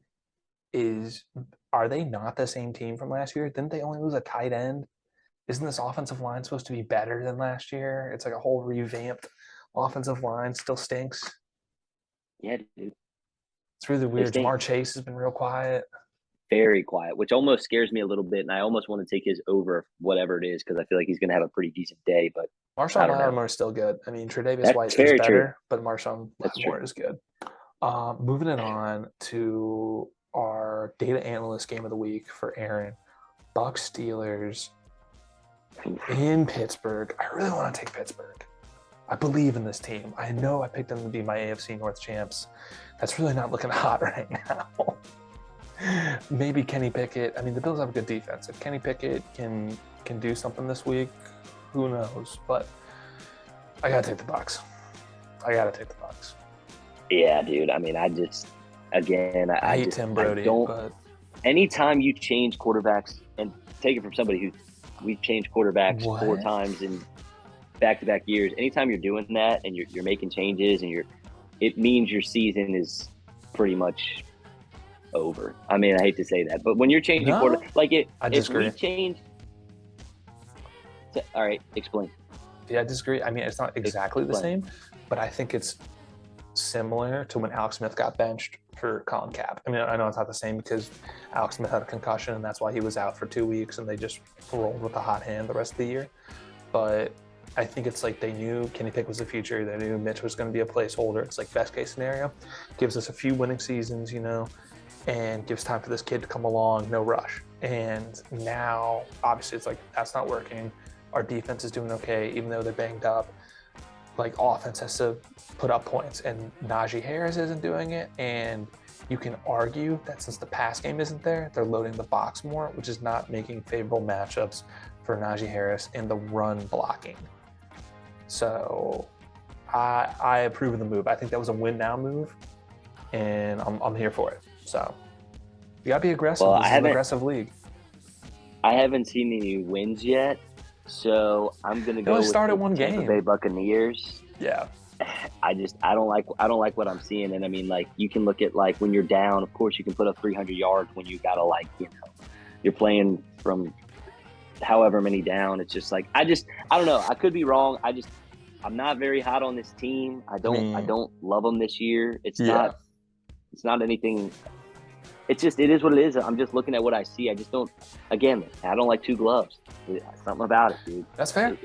is are they not the same team from last year? Didn't they only lose a tight end? Isn't this offensive line supposed to be better than last year? It's like a whole revamped offensive line, still stinks. Yeah, dude. It's really They weird. stink. Jamar Chase has been real quiet. Very quiet, which almost scares me a little bit, and I almost want to take his over whatever it is because I feel like he's going to have a pretty decent day. But I Marshawn don't know. Lattimore is still good. I mean, Tre'Davious That's White is very true. better, but Marshawn That's true. Lattimore is good. Moving it on to our data analyst game of the week for Aaron. Bucks Steelers in Pittsburgh. I really want to take Pittsburgh. I believe in this team. I know I picked them to be my AFC North champs. That's really not looking hot right now. Maybe Kenny Pickett. I mean, the Bills have a good defense. If Kenny Pickett can do something this week, who knows? But I gotta take the Bucks. Yeah, dude. I mean, I just again, I hate just Tim Brody, I don't. but Anytime you change quarterbacks, and take it from somebody who we've changed quarterbacks what? 4 times in back-to-back years. Anytime you're doing that and you're making changes and it means your season is pretty much over. I mean, I hate to say that, but when you're changing No, like I if disagree. we change, all right, explain. Yeah, I disagree. I mean, it's not exactly the Explain. same, but I think it's similar to when Alex Smith got benched for Colin Kaepernick. I mean, I know it's not the same because Alex Smith had a concussion and that's why he was out for 2 weeks and they just rolled with a hot hand the rest of the year. But I think it's like they knew Kenny Pickett was the future. They knew Mitch was going to be a placeholder. It's like best case scenario. Gives us a few winning seasons, and gives time for this kid to come along, no rush. And now, obviously, it's like that's not working. Our defense is doing okay, even though they're banged up. Like offense has to put up points, and Najee Harris isn't doing it. And you can argue that since the pass game isn't there, they're loading the box more, which is not making favorable matchups for Najee Harris in the run blocking. So I approve of the move. I think that was a win now move, and I'm here for it. So you gotta be aggressive. Well, this is an aggressive league. I haven't seen any wins yet, so I'm gonna go with started the one Tampa game. Bay Buccaneers. Yeah. I don't like what I'm seeing, and I mean, like, you can look at, like, when you're down, of course you can put up 300 yards when you gotta, like, you're playing from however many down. It's just like I don't know. I could be wrong. I'm not very hot on this team. I don't love them this year. It's not anything. It is what it is. I'm just looking at what I see. I just don't. Again, I don't like 2 gloves. Something about it, dude. That's fair.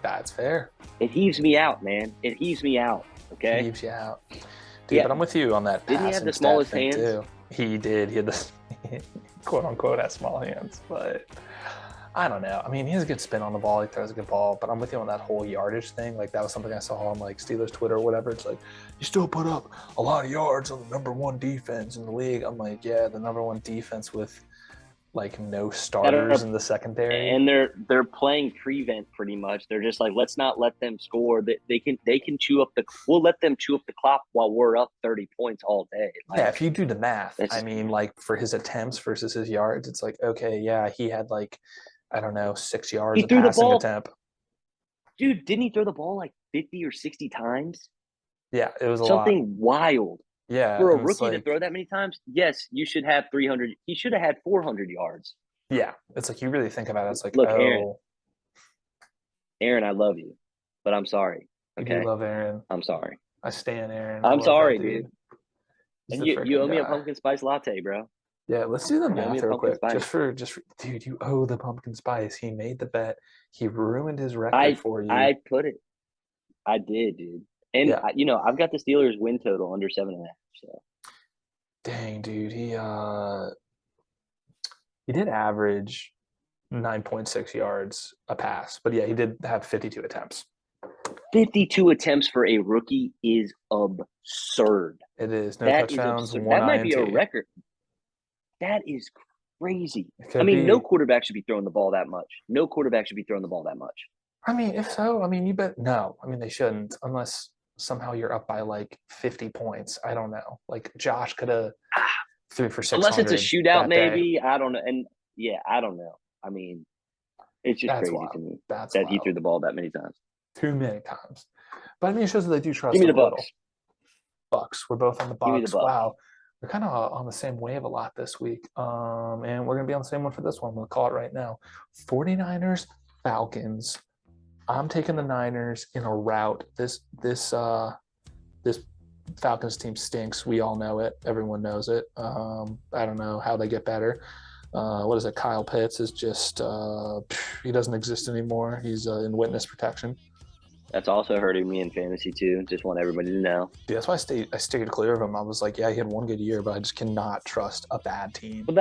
That's fair. It heaves me out, man. It heaves me out. Okay. It heaves you out, dude. Yeah. But I'm with you on that. Didn't he have the smallest hands? Too. He did. He had the quote unquote had small hands, but I don't know. I mean, he has a good spin on the ball. He throws a good ball, but I'm with you on that whole yardage thing. Like that was something I saw on like Steelers Twitter or whatever. It's like you still put up a lot of yards on the number one defense in the league. I'm like, yeah, the number one defense with like no That starters are in the secondary. and they're playing prevent pretty much. They're just like, let's not let them score. They can chew up the. We'll let them chew up the clock while we're up 30 points all day. Yeah, Like if you do the math, I that's mean, like for his attempts versus his yards, it's like, okay, yeah, he had like, I don't know, 6 yards he of threw the passing ball, attempt. dude. Didn't he throw the ball like 50 or 60 times? Yeah, it was a lot. Something wild Yeah, for a and it's rookie to like, throw that many times. Yes, you should have 300. He should have had 400 yards. yeah, it's like you really think about it. It's like, Look, Aaron, oh, Aaron, I love you, but I'm sorry. you do Okay, love Aaron. I'm sorry. I stan Aaron. I I'm love that sorry, dude. dude. He's And the you freaking owe me a guy. pumpkin spice latte, bro. Yeah, let's do the You owe me math a real pumpkin quick. spice. Dude, you owe the pumpkin spice. He made the bet. He ruined his record I for you. I put it. I did, dude. And Yeah, I've got the Steelers win total under 7.5. So dang, dude. He did average 9.6 yards a pass, but yeah, he did have 52 attempts. 52 attempts for a rookie is absurd. It is no That is touchdowns, absurd. one That might be a INT. record. That is crazy. It I could mean, no be. quarterback should be throwing the ball that much. No quarterback should be throwing the ball that much. I mean, if so, I mean, you bet no. I mean, they shouldn't unless somehow you're up by like 50 points. I don't know. Like Josh could have threw for Unless it's a 600 shootout, that day. maybe. I don't know. And yeah, I don't know. I mean, it's just That's crazy to wild. me That's that he wild. threw the ball that many times. Too many times. But I mean, it shows that they do Give trust me him the a little. Bucks. Bucks. We're both on the Give me the Bucks. Bucks. Wow. We're kind of on the same wave a lot this week. And we're going to be on the same one for this one. We'll call it right now. 49ers, Falcons. I'm taking the Niners in a rout. This Falcons team stinks. We all know it. Everyone knows it. I don't know how they get better. What is it? Kyle Pitts is just he doesn't exist anymore. He's in witness protection. That's also hurting me in fantasy too. Just want everybody to know. Yeah, that's why I stayed clear of him. I was like, yeah, he had one good year, but I just cannot trust a bad team. But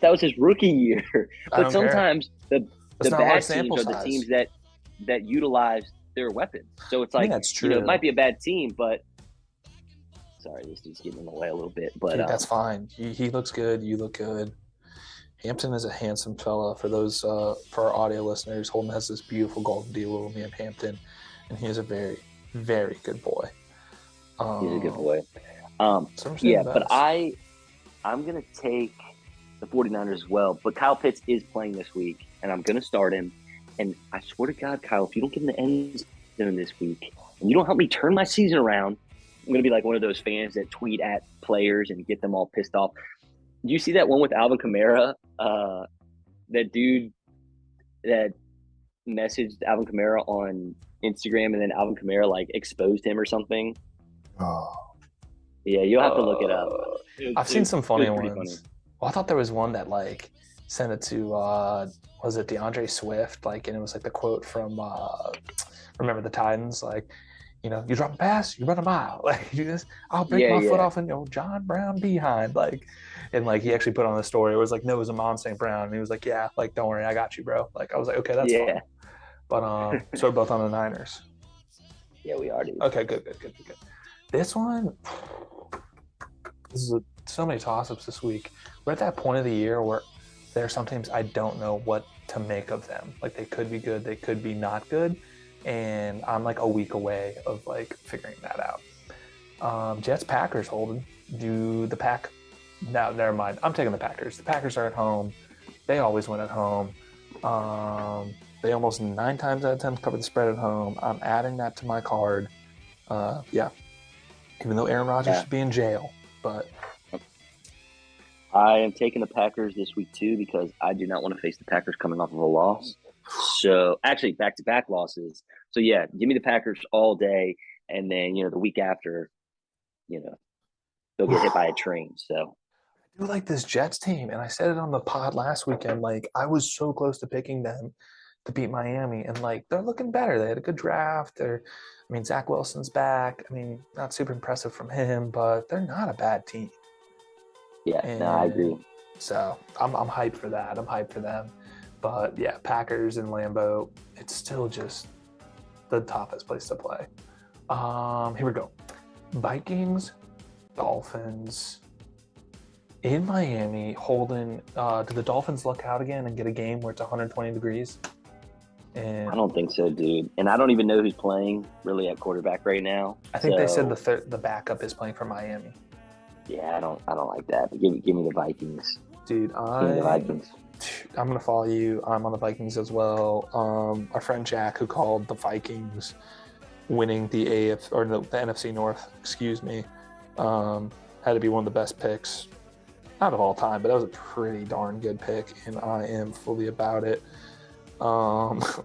that was his rookie year. I But don't care. sometimes the It's the not a large bad teams sample are the size. teams that utilize their weapons. So it's I mean, like, that's it true. might be a bad team, but sorry, this dude's getting in the way a little bit. But Dude, that's fine. He looks good. You look good. Hampton is a handsome fella. For our audio listeners, Holden has this beautiful golden doodle named Hampton, and he is a very, very good boy. he's a good boy. So we're saying Yeah, the but best. I'm gonna take the 49ers as well. But Kyle Pitts is playing this week, and I'm gonna start him. And I swear to God, Kyle, if you don't get in the end zone this week and you don't help me turn my season around, I'm gonna be like one of those fans that tweet at players and get them all pissed off. Do you see that one with Alvin Kamara? That dude that messaged Alvin Kamara on Instagram, and then Alvin Kamara like exposed him or something. Oh. Yeah, you'll have to look it up. I've seen some funny pretty ones. funny. Well, I thought there was one that like sent it to was it DeAndre Swift? Like, and it was like the quote from Remember the Titans, like, you drop a pass, you run a mile. Like I'll break Yeah, my foot yeah, off in John Brown behind. Like, and like he actually put on the story. It was like, no, it was Amon St. Brown. And he was like, yeah, like don't worry, I got you, bro. Like I was like, okay, that's yeah, fine. But so we're both on the Niners. yeah. We are, dude. Okay, good. This one, so many toss-ups this week. We're at that point of the year where there are some teams I don't know what to make of them. Like they could be good, they could be not good, and I'm like a week away of like figuring that out. Jets Packers, Holden. Do the Pack? No, never mind. I'm taking the Packers. The Packers are at home. They always win at home. They almost 9 times out of 10 cover the spread at home. I'm adding that to my card. Yeah. Even though Aaron Rodgers should be in jail, but I am taking the Packers this week too because I do not want to face the Packers coming off of a loss. So actually, back-to-back losses. So yeah, give me the Packers all day, and then the week after, they'll get hit by a train. So I do like this Jets team, and I said it on the pod last weekend. Like I was so close to picking them to beat Miami, and like they're looking better. They had a good draft. Zach Wilson's back. I mean, not super impressive from him, but they're not a bad team. yeah, no, I agree. And so I'm hyped for that. I'm hyped for them. But yeah, Packers and Lambeau, it's still just the toughest place to play. Here we go. Vikings, Dolphins in Miami. Holden, do the Dolphins luck out again and get a game where it's 120 degrees? I And don't think so, dude. And I don't even know who's playing really at quarterback right now. I think they said So the backup is playing for Miami. yeah, I don't like that. But give me the Vikings. Dude, Give me the Vikings. I'm gonna follow you. I'm on the Vikings as well. Our friend Jack, who called the Vikings winning the AF or the NFC North, excuse me, had to be one of the best picks out of all time. But that was a pretty darn good pick, and I am fully about it.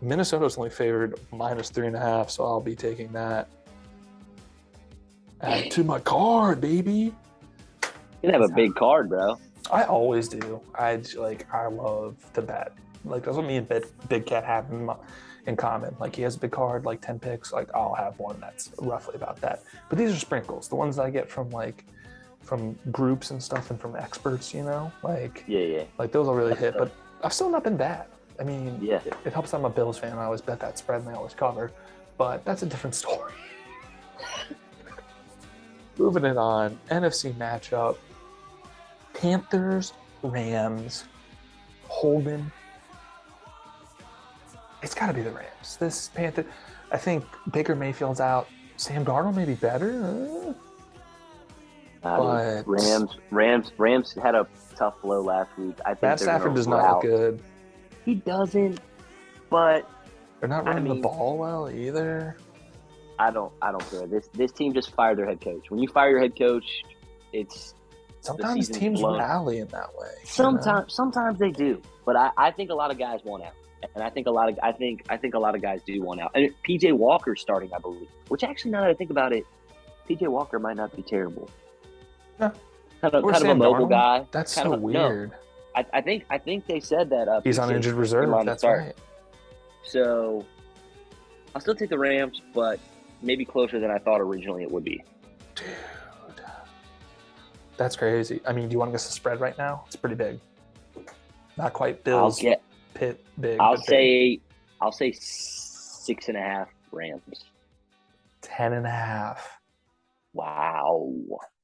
Minnesota's only favored -3.5, so I'll be taking that. Add it to my card, baby. You can have a big card, bro. I always do. I love to bet. Like that's what me and Big Cat have in common. Like he has a big card, like 10 picks. Like I'll have one that's roughly about that. But these are sprinkles, the ones that I get from groups and stuff and from experts. Yeah. Like those will really hit. But I've still not been bad. I mean, Yeah. it helps that I'm a Bills fan. I always bet that spread and they always cover. But that's a different story. Moving it on, NFC matchup. Panthers, Rams, Holden. It's got to be the Rams. This Panther, I think Baker Mayfield's out. Sam Darnold may be better, but Rams had a tough blow last week. I think Matt Stafford does not look good. He doesn't, but they're not running the ball well either. I don't care. This team just fired their head coach. When you fire your head coach, it's sometimes teams rally in that way. Sometimes they do, but I think a lot of guys want out, and I think a lot of guys do want out. And PJ Walker's starting, I believe. Which actually, now that I think about it, PJ Walker might not be terrible. No, kind of a mobile guy. That's so weird. No, I think they said that he's on injured reserve. That's right. So I'll still take the Rams, but maybe closer than I thought originally it would be. Dude. That's crazy. I mean, do you want to guess the spread right now? It's pretty big. Not quite Bills. Pitt big. I'll say 6.5 Rams. 10.5. Wow.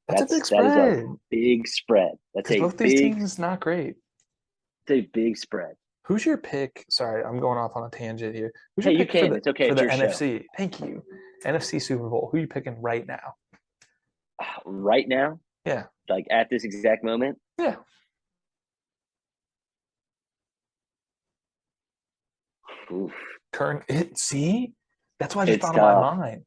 That's a big spread. That is a big spread. That's a both these teams not great. It's a big spread. Who's your pick? Sorry, I'm going off on a tangent here. Who's your pick it's okay. For the NFC. Show. Thank you. NFC Super Bowl. Who are you picking right now? Right now? Yeah. Like at this exact moment? Yeah. Oof. See? That's why I just thought of my mind.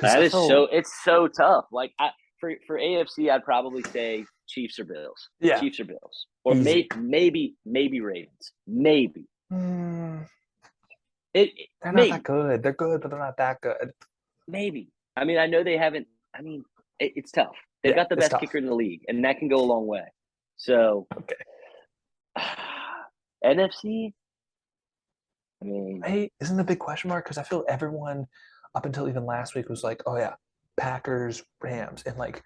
It's so tough. Like for AFC, I'd probably say Chiefs or Bills. Yeah. Chiefs or Bills. Or maybe Ravens. Maybe. They're not that good. They're good, but they're not that good. Maybe. I mean, I know they haven't. I mean, it's tough. They've got the best kicker in the league, and that can go a long way. So, okay. NFC. I mean, isn't the big question mark? Because I feel everyone up until even last week was like, "Oh yeah, Packers, Rams," and like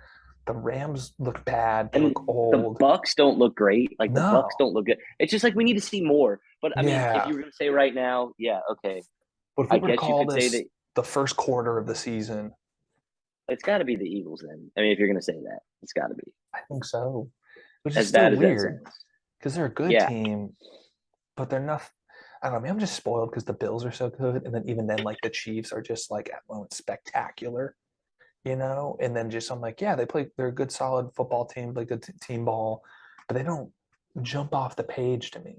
the Rams look bad. They look old. The Bucks don't look great. Like the Bucks don't look good. It's just like we need to see more. But I mean, if you were going to say right now, yeah, okay. But if we were to call this the first quarter of the season, it's got to be the Eagles then. I mean, if you're going to say that, it's got to be. I think so. Which is still weird because they're a good team, but they're not. I don't know. Maybe I'm just spoiled because the Bills are so good, and then even then, like the Chiefs are just like at moments spectacular, And then just I'm like, yeah, they're a good, solid football team, play good team ball, but they don't jump off the page to me.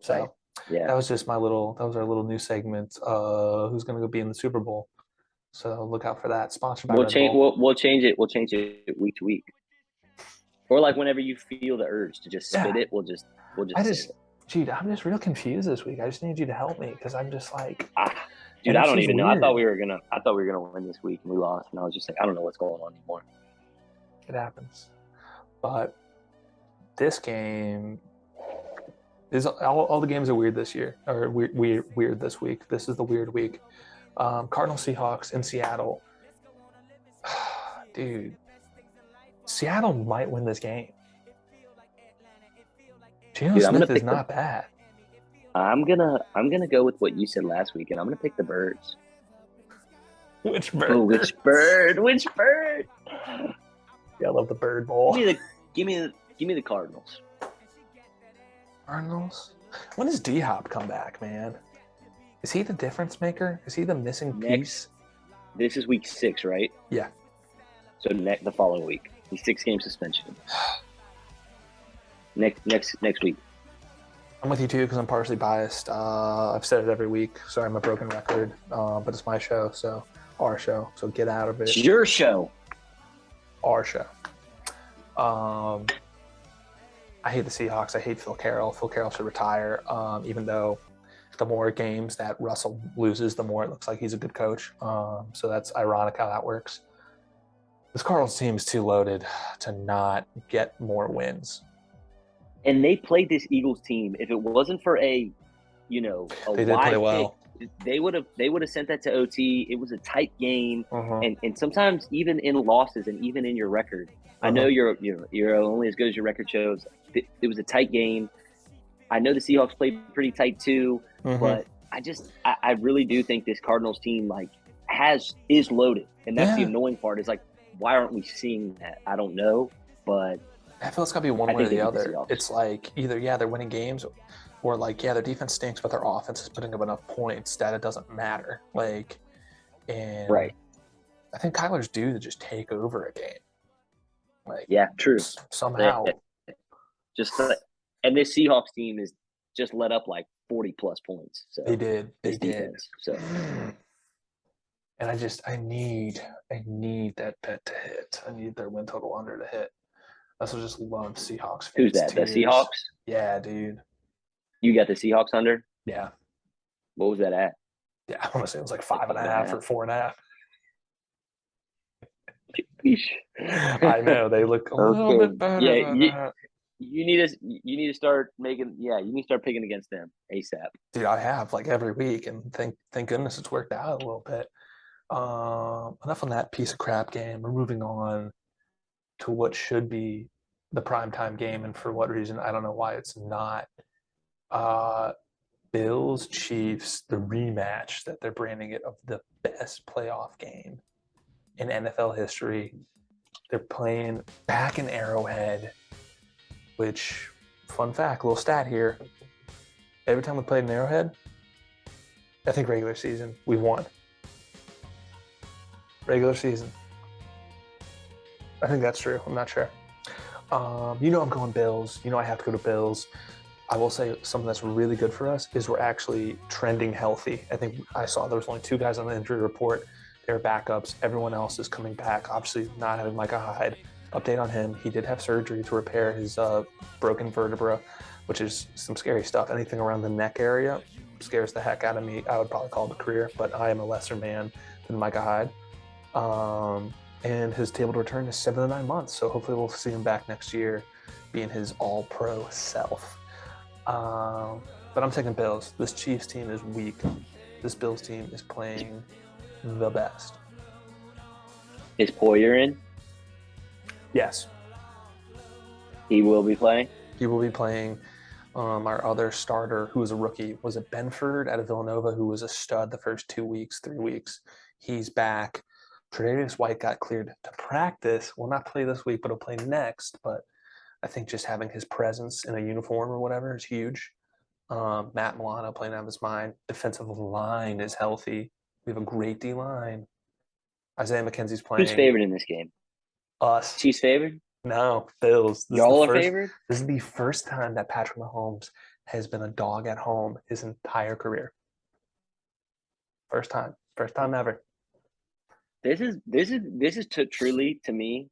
So that was just our little new segment. Who's going to go be in the Super Bowl? So look out for that. Sponsored by We'll change it. We'll change it week to week, or like whenever you feel the urge to just spit it, we'll just. Dude, I'm just real confused this week. I just need you to help me because I'm just like, dude, I don't even know. I thought we were gonna win this week and we lost, and I was just like, I don't know what's going on anymore. It happens, but this game is all the games are weird this year, or weird this week. This is the weird week. Cardinals Seahawks in Seattle. Dude, Seattle might win this game. Geno Smith is not bad. I'm gonna go with what you said last week, and I'm gonna pick the birds. Which Oh, bird? which bird? Which bird? Yeah, I love the bird Give bowl. me the give me the Cardinals. Cardinals. When does D Hop come back, man? Is he the difference maker? Is he the missing Next, piece? this is week 6, right? Yeah. So the following week, the 6-game suspension. Next week. I'm with you too because I'm partially biased. I've said it every week. Sorry, I'm a broken record, but it's my show, so our show. So get out of It's it. your show. Our show. I hate the Seahawks. I hate Phil Carroll. Phil Carroll should retire. Even though the more games that Russell loses, the more it looks like he's a good coach. So that's ironic how that works. This Cardinals team is too loaded to not get more wins. And they played this Eagles team. If it wasn't for a They did play wide pick, well. they would have sent that to OT. It was a tight game, Uh-huh. and sometimes even in losses and even in your record, I know Uh-huh. you're only as good as your record shows. It was a tight game. I know the Seahawks played pretty tight too, Mm-hmm. but I really do think this Cardinals team is loaded, and that's the Yeah. annoying part. Is like, why aren't we seeing that? I don't know, but I feel it's got to be one I way or think they the beat the other. Seahawks. It's like either, yeah, they're winning games, or like, yeah, their defense stinks, but their offense is putting up enough points that it doesn't matter. Like, and Right. I think Kyler's due to just take over a game. Like, Yeah, true. They, somehow just and this Seahawks team is just let up like 40 plus points. they So did. They this did. defense. So And I need that bet to hit. I need their win total under to hit. I also just love Seahawks who's fans' that? The tears. Seahawks? Yeah, dude. You got the Seahawks under? Yeah. What was that at? Yeah. I want to say it was like Like five and a five and a half half. or 4.5. I Sheesh. know they look a little Okay. bit better Yeah, than that. you need to start making you need to start picking against them ASAP. Dude, I have like every week, and thank goodness it's worked out a little bit. Enough on that piece of crap game. We're moving on to what should be the primetime game, and for what reason, I don't know why it's not. Uh, Bills Chiefs, the rematch that they're branding it of the best playoff game in NFL history. They're playing back in Arrowhead, which, fun fact, little stat here. Every time we played in Arrowhead, I think regular season, we won. Regular season. I think that's true. I'm not sure. I'm going Bills. I have to go to Bills. I will say something that's really good for us is we're actually trending healthy. I think I saw there was only 2 guys on the injury report. They're backups. Everyone else is coming back. Obviously, not having Micah Hyde. Update on him. He did have surgery to repair his broken vertebra, which is some scary stuff. Anything around the neck area scares the heck out of me. I would probably call it a career, but I am a lesser man than Micah Hyde. And his able to return is 7 to 9 months. So hopefully we'll see him back next year being his all-pro self. But I'm taking Bills. This Chiefs team is weak. This Bills team is playing the best. Is Poyer in? Yes, He will be playing. he will be playing. Our other starter, who was a rookie, was it Benford out of Villanova, who was a stud the first 2 weeks, 3 weeks. He's back. Tre'Davious White got cleared to practice. Will not play this week, but he'll play next. But I think just having his presence in a uniform or whatever is huge. Matt Milano playing out of his mind. Defensive line is healthy. We have a great D line. Isaiah McKenzie's Who's playing favored in this game? us. Chiefs favored. No, Bills. This is the Y'all are first. favored. This is the first time that Patrick Mahomes has been a dog at home his entire career. First time. First time ever. This is truly to me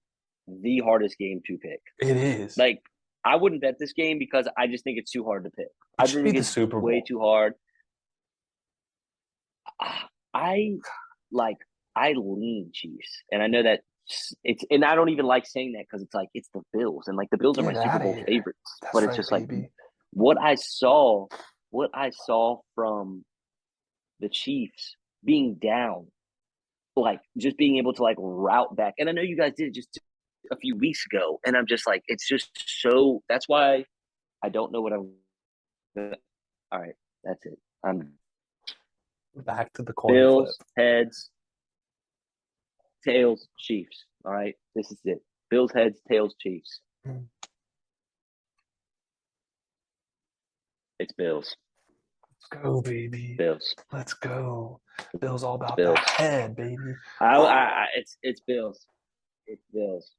the hardest game to pick. It is. Like, I wouldn't bet this game because I just think it's too hard to pick. It I should be think the it's Super way Bowl. too hard. I like I lean Chiefs, and I know that and I don't even like saying that because it's like it's the Bills, and like the Bills are my Get Super out of Bowl here. favorites. But That's it's right, just like baby. what I saw, what I saw from the Chiefs being down, like just being able to like route back. And I know you guys did it just a few weeks ago, and I'm just like, it's just so. That's why I don't know what I'm. All right. That's it. I'm Back to the coin flip. Bills, heads, tails, Chiefs. All right, this is it. Bills, heads, tails, Chiefs. Let's It's Bills. go, baby. Bills. Let's go. Bill's all It's about that Bills. head, baby. It's Bills. It's Bills.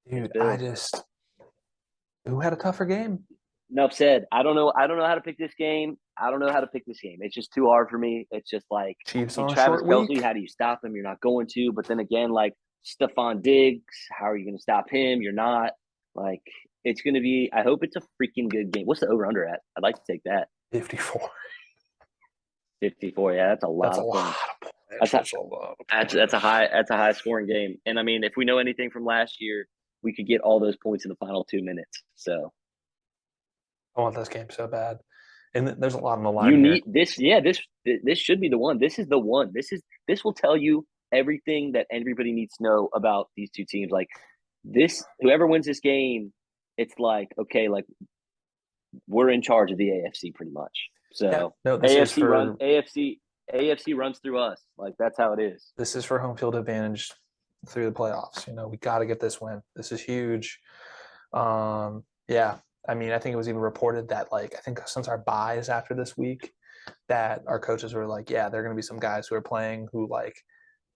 It's Dude, I Bills. just who had a tougher game? Enough said. I don't know. I don't know how to pick this game. I don't know how to pick this game. It's just too hard for me. It's just like, Chiefs I mean, on a Travis short Kelsey. week. How do you stop him? You're not going to. But then again, like Stephon Diggs, how are you going to stop him? You're not. Like, it's going to be. I hope it's a freaking good game. What's the over under at? I'd like to take that. 54. 54. Yeah, that's a That's lot a of lot points. of points. That's That's a lot of that's a points. high scoring game. And I mean, if we know anything from last year, we could get all those points in the final 2 minutes. So I want this game so bad. And there's a lot on the line you here. need this. Yeah, this should be the one. This is the one. This will tell you everything that everybody needs to know about these two teams. Like this, whoever wins this game, it's like okay, like we're in charge of the AFC pretty much. Yeah, So no, this is AFC run for AFC runs through us. Like that's how it is. home field advantage through the playoffs. We got to get this win. This is huge. Yeah, I mean, I think it was even reported that like I think since our bye is after this week, that our coaches were like, yeah, there are going to be some guys who are playing who like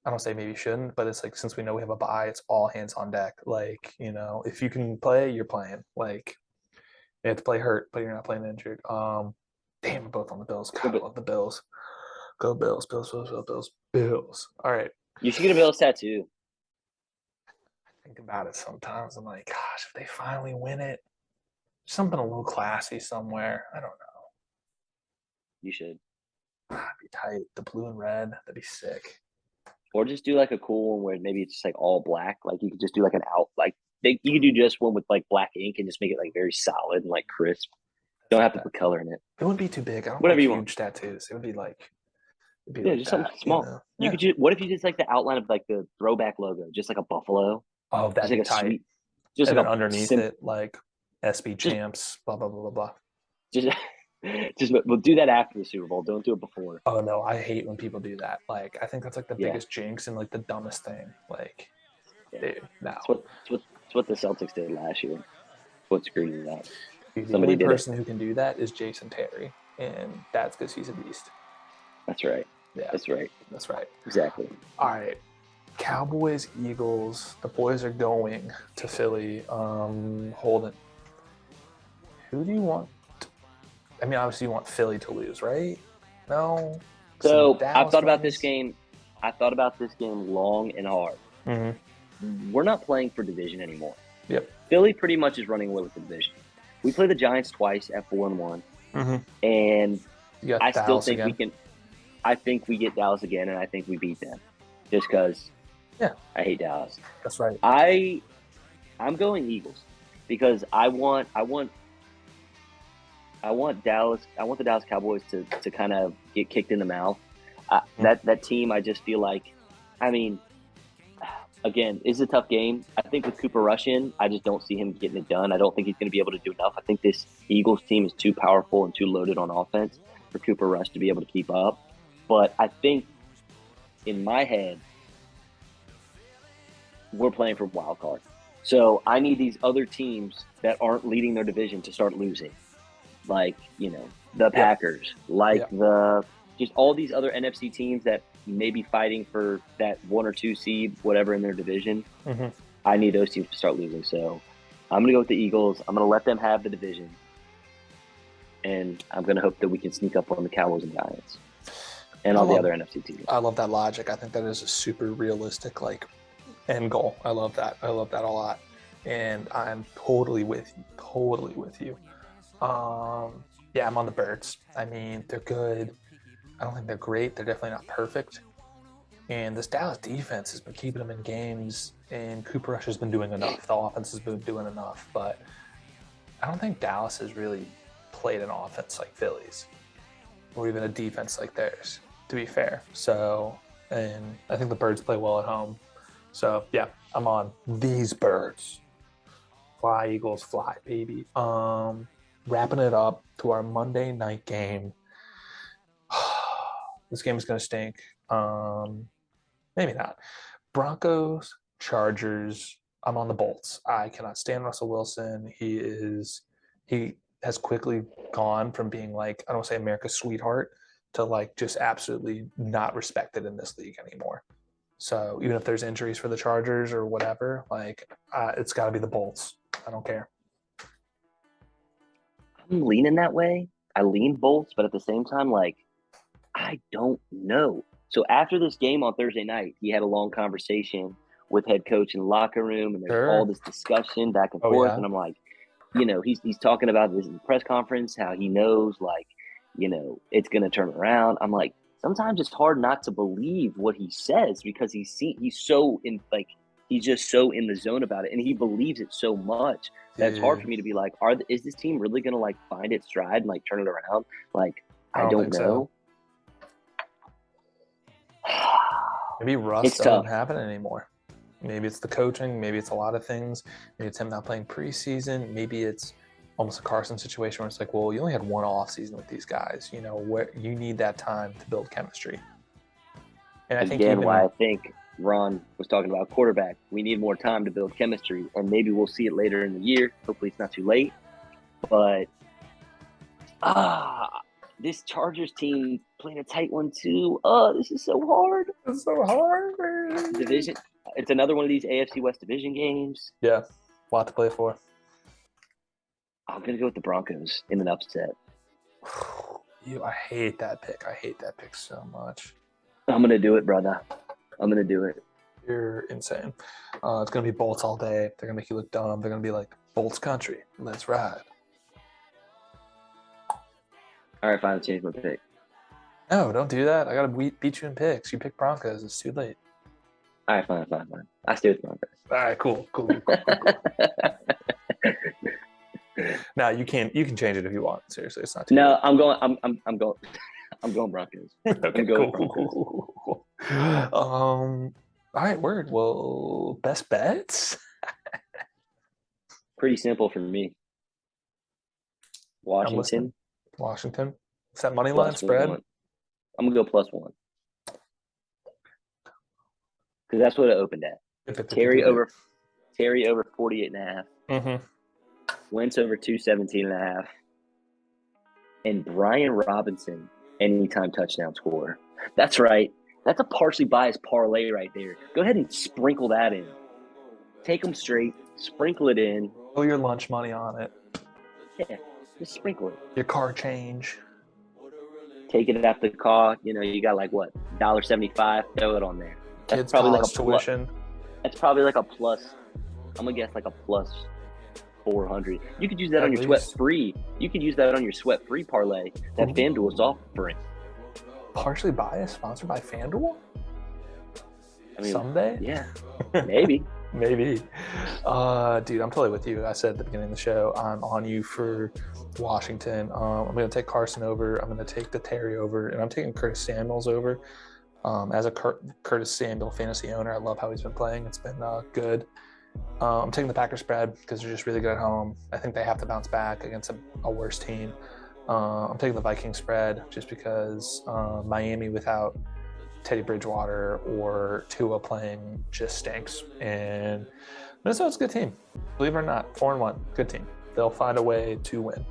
I don't say maybe shouldn't, but it's like since we know we have a bye, it's all hands on deck. Like if you can play, you're playing. Like you have to play hurt, but you're not playing injured. Damn, we're both on the Bills. God, I But love the Bills. Go Bills, Bills, Bills, Bills, Bills, Bills. All right. you should get a Bills tattoo. Think about it sometimes. I'm like, gosh, if they finally win it, something a little classy somewhere. I don't know. You should. That'd be tight. The blue and red. That'd be sick. Or just do like a cool one where maybe it's just like all black. Like you could just do like an out like you could do just one with like black ink and just make it like very solid and like crisp. Don't have to That. put color in it. It wouldn't be too big. I don't Whatever like you want. huge tattoos. It would be like Yeah, just something small. that. You Yeah. could just what if you just like the outline of like the throwback logo, just like a buffalo, Oh, just that'd like be a tight. sweet, just And like then a underneath sim, it, like SB just champs, blah blah blah blah blah. just just we'll do that after the Super Bowl. Don't do it before. Oh no, I hate when people do that. Like, I think that's like the Yeah, biggest jinx and like the dumbest thing. Like, yeah. dude, no. It's what the Celtics did last year. What screwed it up. Dude, the Somebody only did it. person who can do that is Jason Terry, and that's because he's a beast. That's right. Yeah, That's right. that's right. Exactly. All right, Cowboys, Eagles. The boys are going to Philly. Holden. Who do you want? I mean, obviously you want Philly to lose, right? No. Some So I've Dallas thought about this fans. game. I thought about this game long and hard. Mm-hmm. We're not playing for division anymore. Yep. Philly pretty much is running away with the division. We play the Giants twice at 4-1, Mm-hmm. and You got I still Dallas think we again. can. I think we get Dallas again, and I think we beat them, just because Yeah, I hate Dallas. that's right. I'm going Eagles because I want Dallas. I want the Dallas Cowboys to kind of get kicked in the mouth. That team, I just feel like, I mean, again, it's a tough game. I think with Cooper Rush in, I just don't see him getting it done. I don't think he's going to be able to do enough. I think this Eagles team is too powerful and too loaded on offense for Cooper Rush to be able to keep up. But I think in my head, we're playing for wild card. So I need these other teams that aren't leading their division to start losing, like the Yep. Packers, like Yep. the just all these other NFC teams that may be fighting for that 1 or 2 seed, whatever in their division. Mm-hmm. I need those teams to start losing. So I'm gonna go with the Eagles. I'm gonna let them have the division, and I'm gonna hope that we can sneak up on the Cowboys and Giants and I all the love other NFC teams. I love that logic. I think that is a super realistic like end goal. I love that. I love that a lot. And I'm totally with you. Totally with you. Yeah, I'm on the Birds. I mean, they're good. I don't think they're great. They're definitely not perfect. And this Dallas defense has been keeping them in games, and Cooper Rush has been doing enough. The offense has been doing enough, but I don't think Dallas has really played an offense like Philly's, or even a defense like theirs, to be fair. So, and I think the Birds play well at home. So, yeah, I'm on these Birds. Fly, Eagles, fly, baby. Wrapping it up to our Monday night game. This game is going to stink. Maybe not. Broncos, Chargers. I'm on the Bolts. I cannot stand Russell Wilson. He has quickly gone from being like, I don't want to say America's sweetheart to like just absolutely not respected in this league anymore. So even if there's injuries for the Chargers or whatever, like it's got to be the Bolts. I don't care. I'm leaning that way. I lean Bolts, but at the same time, like, I don't know. So after this game on Thursday night, he had a long conversation with head coach in the locker room, and there's all Sure. this discussion back and Oh forth. yeah. And I'm like, he's talking about this in the press conference, how he knows, like, it's gonna turn around. I'm like, sometimes it's hard not to believe what he says because he's so in like he's just so in the zone about it, and he believes it so much that it's hard Dude, for me to be like, is this team really gonna like find its stride and like turn it around? Like, I I don't don't think so. know. Maybe Russ It's doesn't tough. have it anymore. Maybe it's the coaching. Maybe it's a lot of things. Maybe it's him not playing preseason. Maybe it's almost a Carson situation where it's like, well, you only had one off season with these guys. You know, where you need that time to build chemistry. And I think Again, why even I think Ron was talking about quarterback. We need more time to build chemistry, and maybe we'll see it later in the year. Hopefully, it's not too late. But ah, this Chargers team playing a tight one too. Oh, this is so hard. it's so hard. Division. It's another one of these AFC West division games. Yeah, a lot to play for. I'm gonna go with the Broncos in an upset. I hate that pick. I hate that pick so much. I'm gonna do it, brother. I'm gonna do it. You're insane. It's gonna be Bolts all day. They're gonna make you look dumb. They're gonna be like Bolts country. Let's ride. All right, fine. I'll change my pick. No, don't do that. I gotta beat you in picks. You pick Broncos. It's too late. All right, fine. I stay with Broncos. All right, cool. Now you can change it if you want. Seriously, it's not too No, late. I'm going. I'm going. I'm going Broncos. Okay, I'm going Broncos. cool. All right, word. Well, best bets. Pretty simple for me. I'm listening. Washington Washington. Is that money line spread? +1. I'm gonna go +1 because that's what it opened at. Terry over 48.5. Mm-hmm. Wentz over 217.5. And Brian Robinson anytime touchdown score. That's right. That's a partially biased parlay right there. Go ahead and sprinkle that in. Take them straight. Sprinkle it in. Throw your lunch money on it. Yeah, just sprinkle it. Your car change. Take it out the car. You got like what, $1.75. Throw it on there. That's Kids' probably like college a plus. tuition. That's probably like a plus. I'm gonna guess like a plus 400. You could use that At on your least. sweat free. You could use that on your sweat free parlay that FanDuel is offering. Partially biased, sponsored by FanDuel. I mean, Someday, yeah, maybe. maybe. Dude, I'm totally with you. I said at the beginning of the show, I'm on you for Washington. I'm going to take Carson over. I'm going to take the Terry over, and I'm taking Curtis Samuels over. As a Curtis Samuel fantasy owner, I love how he's been playing. It's been good. I'm taking the Packers spread because they're just really good at home. I think they have to bounce back against a worse team. I'm taking the Vikings spread just because Miami without Teddy Bridgewater or Tua playing just stinks. And Minnesota's a good team. Believe it or not, 4-1, good team. They'll find a way to win.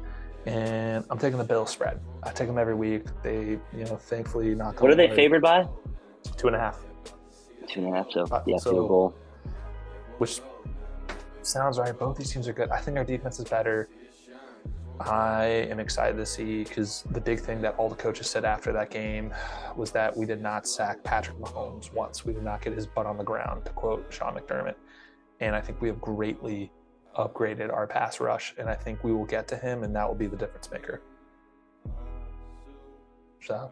And I'm taking the Bills spread. I take them every week. They, thankfully not. What are they favored by? 2.5. 2.5. So so field goal. Which sounds right. Both these teams are good. I think our defense is better. I am excited to see because the big thing that all the coaches said after that game was that we did not sack Patrick Mahomes once. We did not get his butt on the ground, to quote Sean McDermott. And I think we have greatly upgraded our pass rush, and I think we will get to him, and that will be the difference maker. So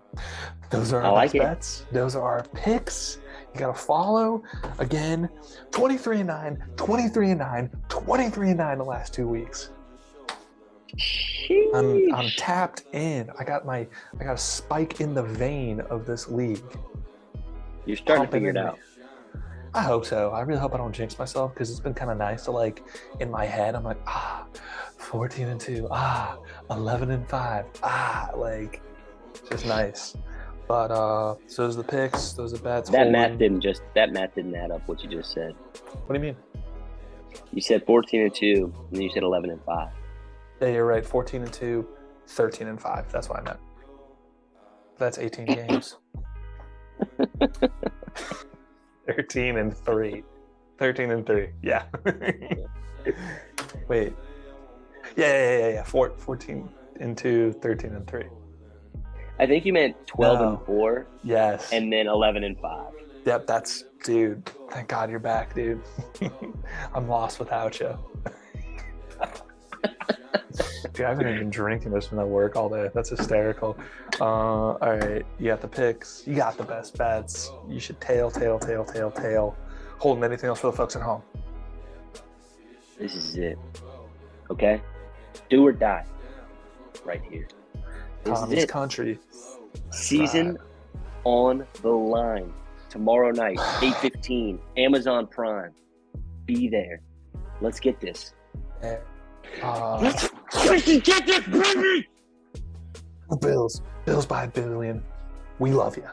those are our best bets. Those are our picks. You got to follow. Again, 23-9, 23-9, 23-9 the last 2 weeks. I'm tapped in. I got a spike in the vein of this league. You're starting to figure it out. I hope so. I really hope I don't jinx myself because it's been kind of nice to in my head, I'm like, 14-2, 11-5, just nice. But so those are the picks. Those are bets. That Holden. math didn't add up. What you just said. What do you mean? You said 14-2, and then you said 11-5. Yeah, you're right. 14-2, 13-5. That's what I meant. That's 18 games. 13-3. 13-3. Yeah. Wait. Yeah. 14-2, 13-3. I think you meant 12-4. Yes. And then 11-5. Yep, that's dude. Thank God you're back, dude. I'm lost without you. Dude, I haven't even been drinking this from the work all day. That's hysterical. All right, you got the picks. You got the best bets. You should tail. Holding anything else for the folks at home? This is it. Okay? Do or die. Right here. This Tommy's is it. country. Season on the line. Tomorrow night, 8:15, Amazon Prime. Be there. Let's get this. Let's get this, baby! Bills by $1 billion. We love you.